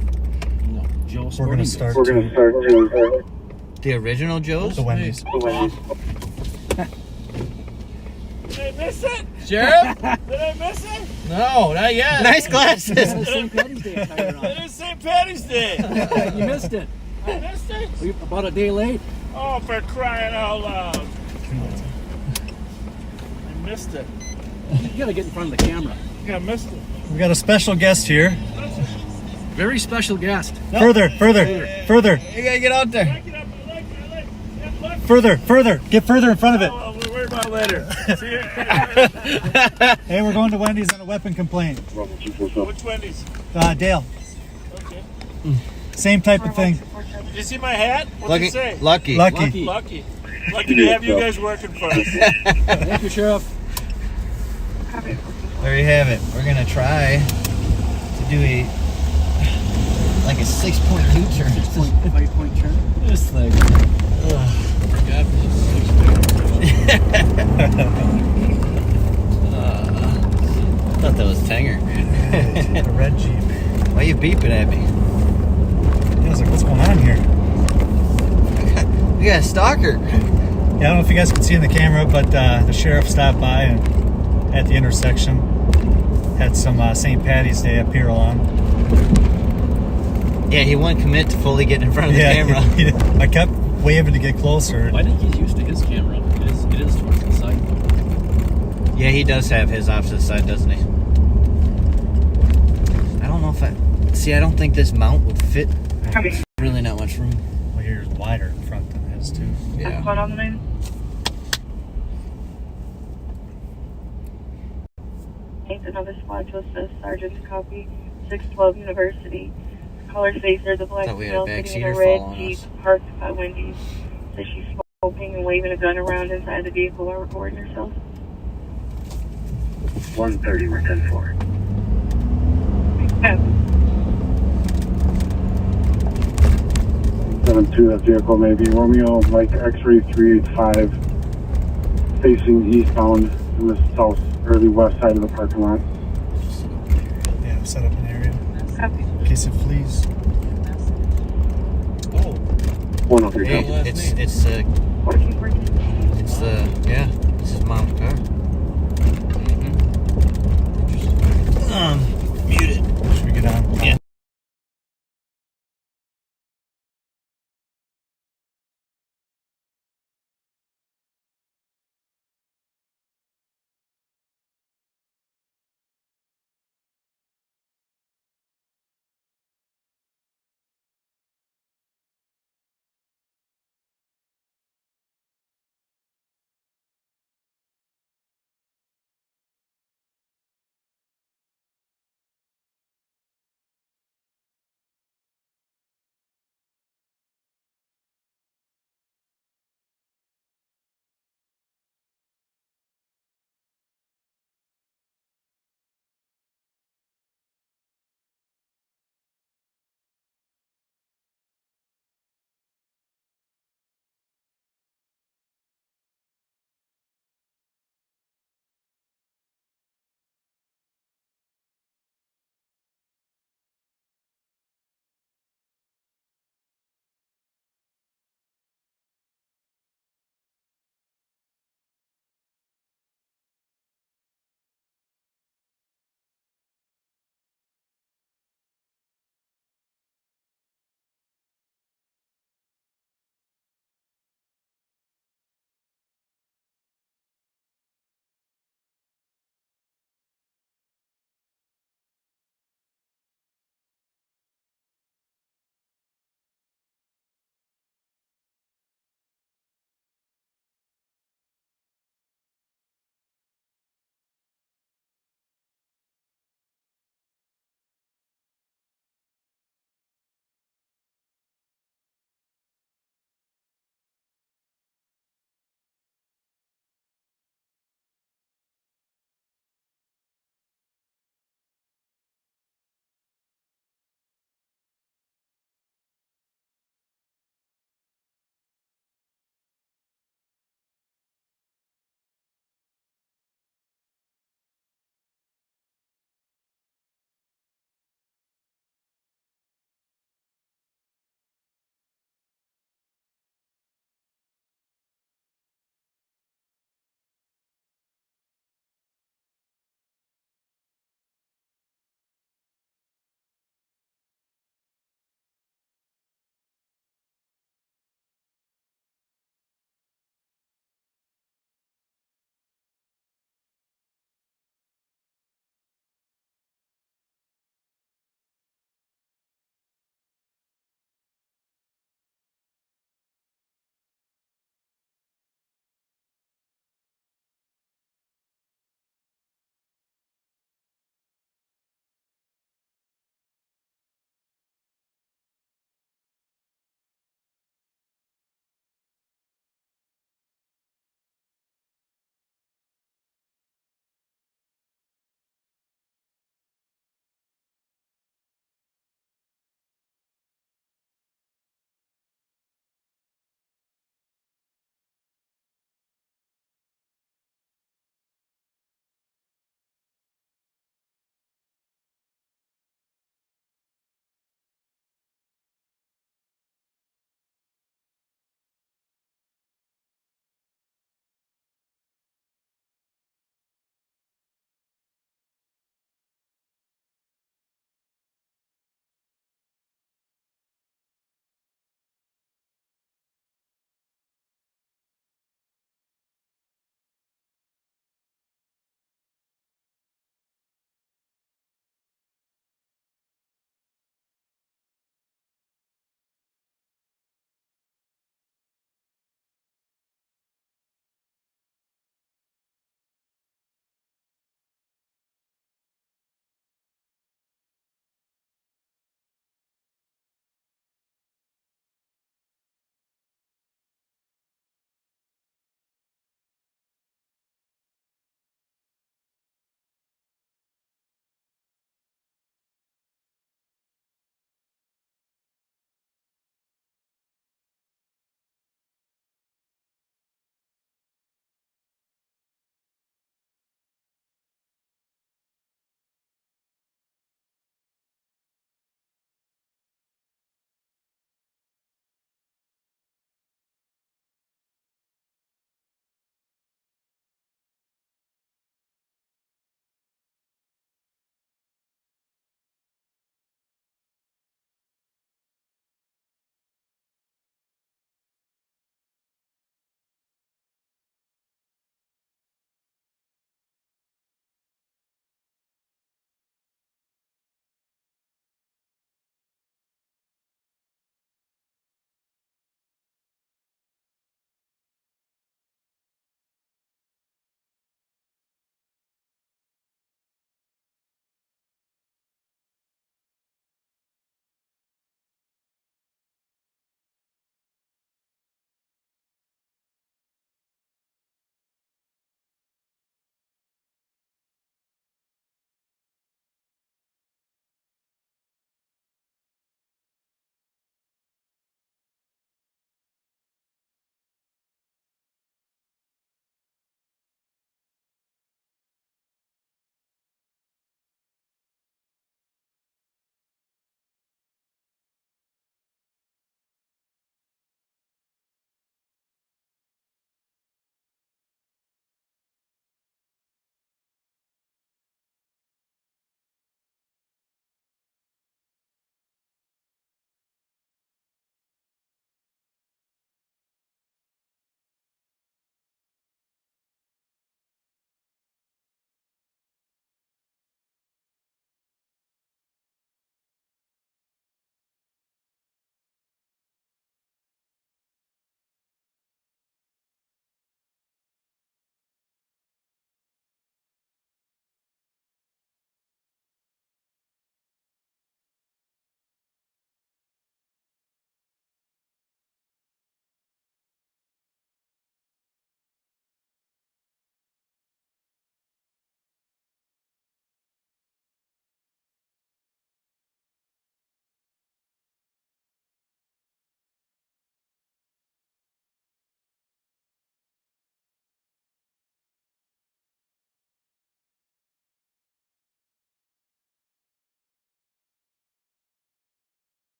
No. Joe We're Sporting gonna Goods. start We're going to start to The original Joe's? the Wendy's. Sheriff? Did I miss it? No, not yet. Nice glasses. It's St. Patty's Day attire on. It is St. Patty's Day. You missed it. I missed it? Were you about a day late? Oh, for crying out loud. I missed it. You gotta get in front of the camera. Yeah, I missed it. We got a special guest here. Very special guest. Further. You gotta get out there. I like it. Further. Get further in front of it. Oh, we'll worry about it later. See you. Hey, we're going to Wendy's on a weapon complaint. Which Wendy's? Dale. Okay. Same type of thing. Did you see my hat? What's it say? Lucky. Lucky. Lucky. Lucky to have you guys working for us. Thank you, Sheriff. There you have it. We're gonna try to do a like a 6-point U-turn. 5-point turn. This thing. God for the 6 I thought that was Tanger. A red Jeep. Why you beeping at me? Yeah, I was like, what's going on here? We got a stalker. Yeah, I don't know if you guys can see in the camera, but the sheriff stopped by and at the intersection had some St. Patty's Day apparel on. Yeah, he wouldn't commit to fully getting in front of the camera. I kept waving to get closer. Well, I think he's used to his camera. It is towards the side. Yeah, he does have his off to the side, doesn't he? I don't know if I... See, I don't think this mount would fit. There's really not much room. Well, yours is wider in front than his, too. Yeah. Spot on the name. Ain't another squad to assist. Sergeant's copy. 612 University. Caller states there's a black Thought we had a female sitting in backseater a red following Jeep us. parked by Wendy's. Says she's smoking and waving a gun around inside the vehicle while recording herself. 130, we're 10-4. Yeah. 7-2, that vehicle may be Romeo Mike X-ray 385 facing eastbound in the south or the west side of the parking lot. Yeah, set up an area Copy. in case it flees. Oh, 103. Hey. Last It's name. 1414. it's the yeah. This is mom's car. Muted. Should we get on? Yeah.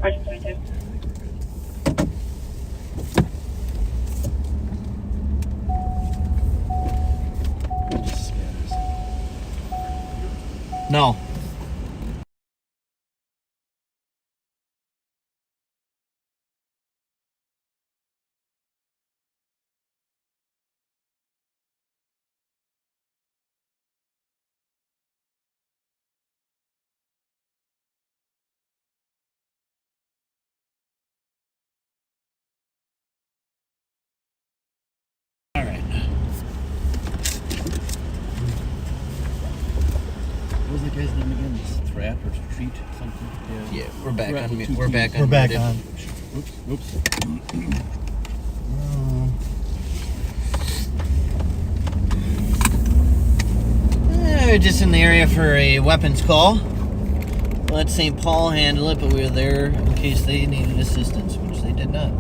Roger, thank you. No. All right. What was the guy's name again? Threat or treat something? Yeah, we're back Threat on. with two We're T's. back on. We're back muted. on. Oops. We're just in the area for a weapons call. Let St. Paul handle it, but we were there in case they needed assistance, which they did not.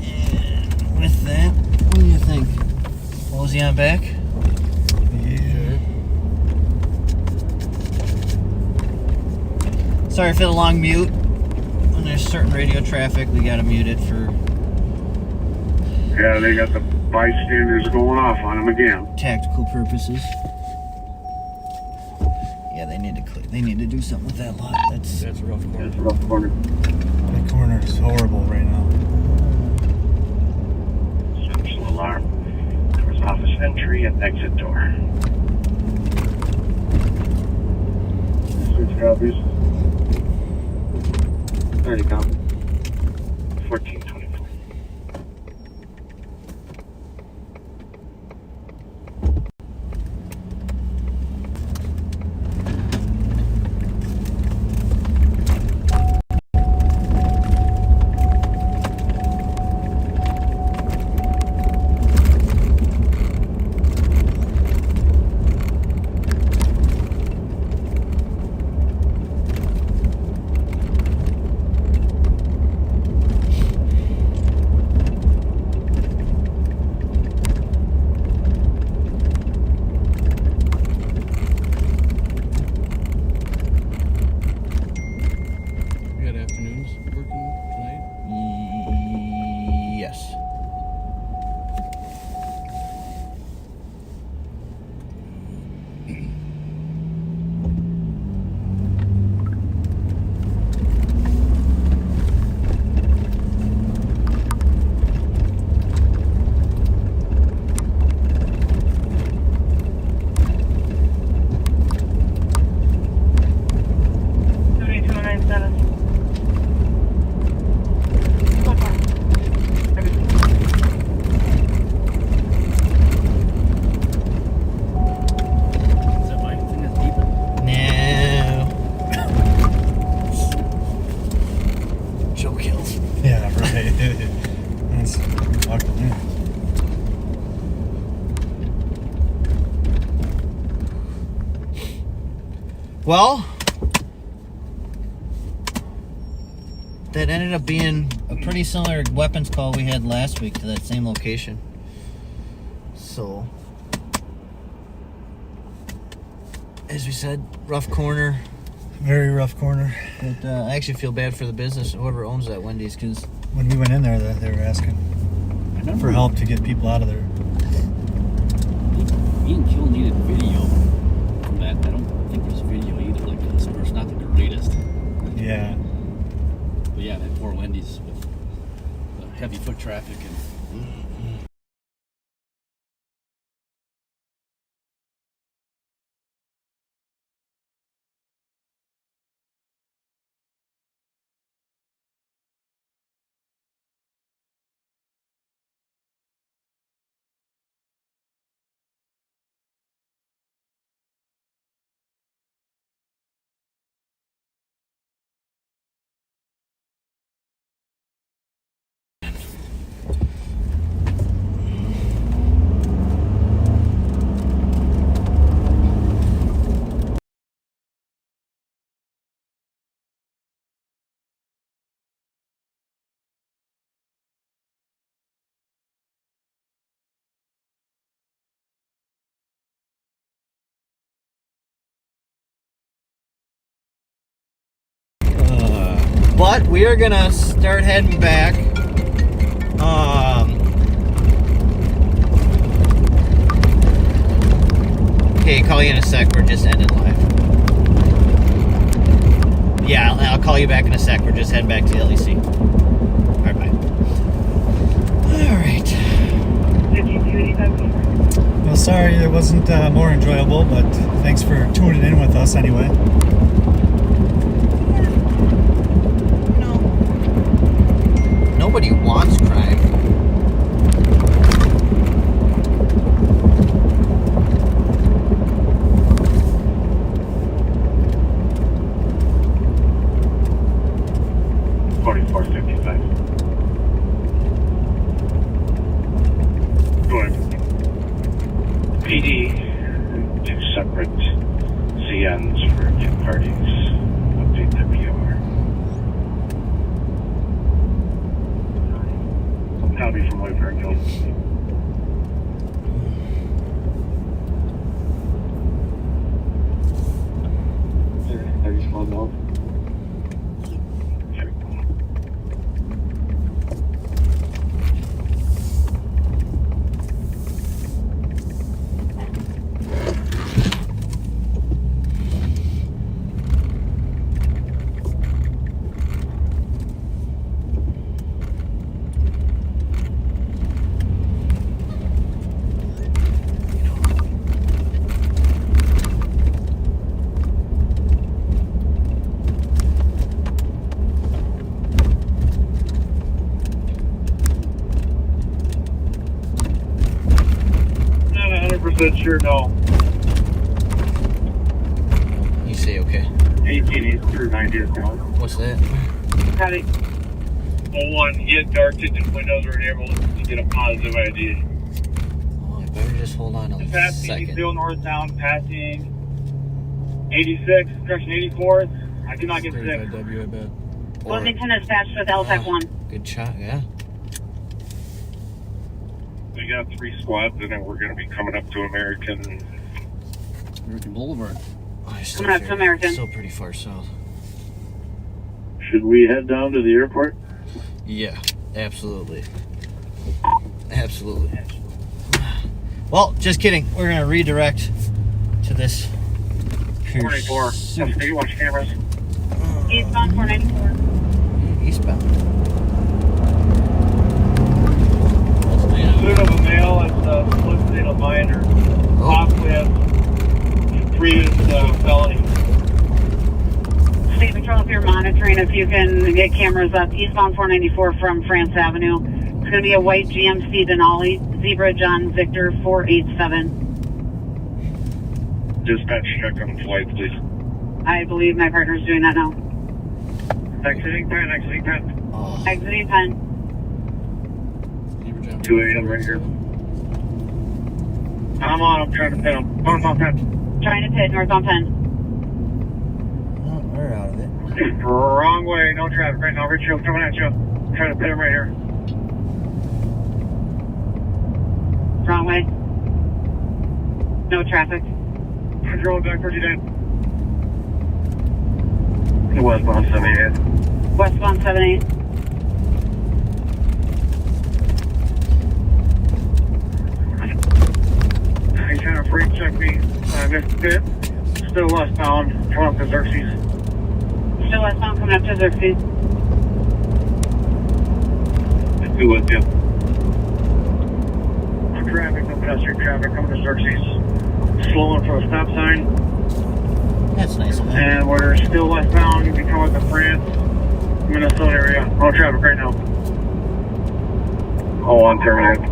And with that, what do you think? Mosey on back? Yeah. Sorry for the long mute. When there's certain radio traffic, we gotta mute it for Yeah, they got the bystanders going off on them again. tactical purposes. Yeah, they need to do something with that lot. That's That's a rough corner. That's a rough corner. The corner is horrible right now. Special alarm. There's office entry and exit door. Switch copies. 30 copy. 1424. You got afternoons working tonight? yes. Is that my thing that's beeping? No. Joe kills. Yeah, right. That's buckled in. Well, that ended up being a pretty similar weapons call we had last week to that same location. So, as we said, rough corner. Very rough corner. But I actually feel bad for the business, whoever owns that Wendy's, because When we went in there, they were asking I remember for help to get people out of there. Me and Kill needed video from that. I don't think there's video either. Like, it's not the greatest. Yeah. But yeah, that poor Wendy's with the heavy foot traffic and But we are gonna start heading back. Okay, call you in a sec. We're just ending live. Yeah, I'll call you back in a sec. We're just heading back to the LEC. All right, bye. All right. Well, sorry it wasn't more enjoyable, but thanks for tuning in with us anyway. Nobody wants crime. PD, 2 separate CNs for 2 parties. Update the PR. Copy from Whiteburn Hill. Have you slowed down? Sure, no. You say okay. 18 East through 90 is down. What's that? Howdy. 01, get dark tinted windows or able to get a positive ID. Oh, I better just hold on a Passing, second. still northbound, passing 86, direction 84th. I do not get sick. W, I bet. Wilmington is dispatched with LTAC 1. Good shot, yeah. We got 3 squads, and then we're going to be coming up to American Boulevard. Oh, Coming up to American. Still pretty far south. Should we head down to the airport? Yeah, absolutely. Absolutely. Well, just kidding. We're going to redirect to this 44. You watch cameras. Eastbound 494. Eastbound. Pursuit of a male at soliciting a minor. Off with previous felony. State Patrol, if you're monitoring, if you can get cameras up, eastbound 494 from France Avenue. It's going to be a white GMC Denali, Zebra John Victor 487. Dispatch check on the flight, please. I believe my partner's doing that now. Exiting pen, exiting pen. Oh. Exiting pen. 2 a.m. right here. I'm on, I'm trying to pin him. Northbound pen. Trying to pit, northbound pen. Oh, we're out of it. Wrong way, no traffic right now. Richfield coming at you. Trying to pin him right here. Wrong way. No traffic. Control back towards you, Dan. Westbound 78. Westbound 78. He's trying to free check me. I missed pit. Still westbound. Coming up to Xerxes. Still westbound coming up to Xerxes. Who with you? Traffic, no pedestrian traffic coming to Xerxes. Slowing for a stop sign. That's nice of him. And we're still westbound. You can come up to France, Minnesota area. No traffic right now. All on terminated.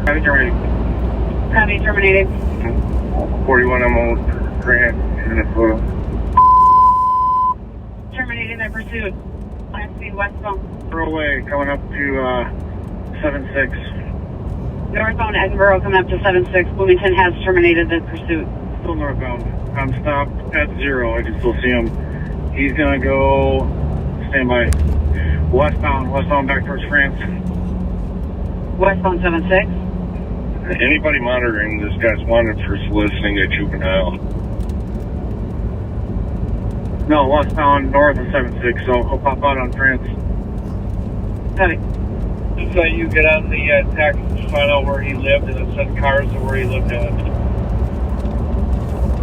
Copy terminated. Copy terminated. 41 MO Grant, Minnesota. Terminating their pursuit. Last speed westbound. Away, coming up to 76. Northbound Edinburgh coming up to 76. Bloomington has terminated the pursuit. Still northbound. I'm stopped at 0. I can still see him. He's gonna go stand by. Westbound back towards France. Westbound 76. Anybody monitoring this guy's wanted for soliciting a juvenile. No, westbound north of 76, so he'll pop out on France. Copy. Just so you get on the text, find out where he lived, and then send cars to where he lived at.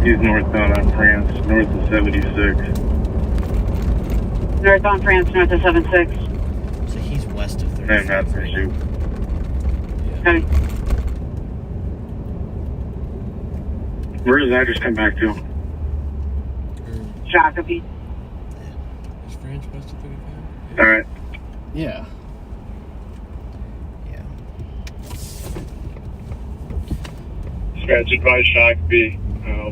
He's northbound on France, north of 76. Northbound France, north of 76. So he's west of 30. And that's pursuit. Copy. Where does that just come back to? Shakopee. Is France west of 35? Alright. Yeah. Yeah. Scratch advice, Shakopee.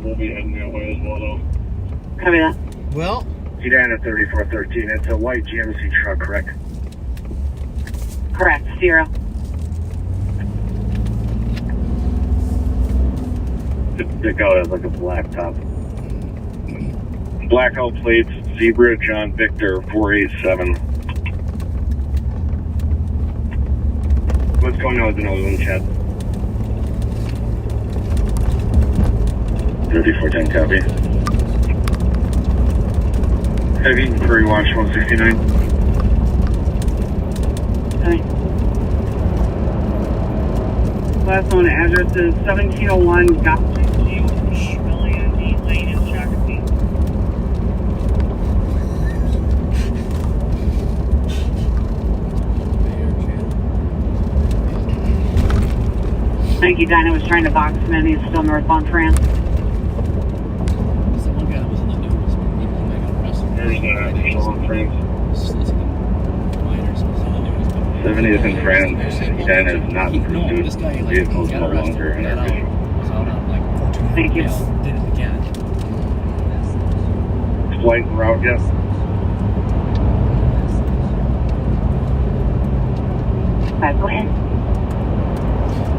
We'll be heading that way as well, though. Copy that. Well, Sedan at 3413. It's a white GMC truck, correct? Correct. 0. It stick out as like a black top. Blackout plates, Zebra, John Victor, 487. What's going on with the nose one, Chad? 3410, copy. Heavy, Prairie Watch 169. Copy. Last known address is 1701 Gotham Lane in Shakopee. Thank you, Dinah was trying to box him in. He's still northbound France. So one guy that was in the news, people that got arrested. There's the still in France. Minors was in the news. 70th in France. Sedan is not in No, pursuit. this guy like Vehicles got no arrested. longer in got our out, vision. was out on like 14. Thank you. Did it again. Flight and route, yes. Go ahead.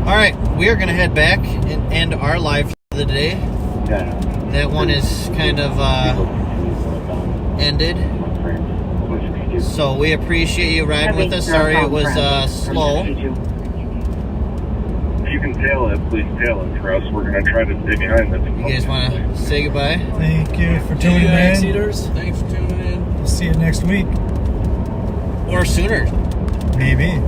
all right, we are going to head back and end our live for the day. Yeah. That one is kind of ended. So we appreciate you riding with us. Sorry it was slow. If you can tail it, please tail it for us. We're going to try to stay behind this. You guys want to say goodbye? Thank you for See tuning you, in. Exceeders. Thanks for tuning in. See you next week. Or sooner? Maybe.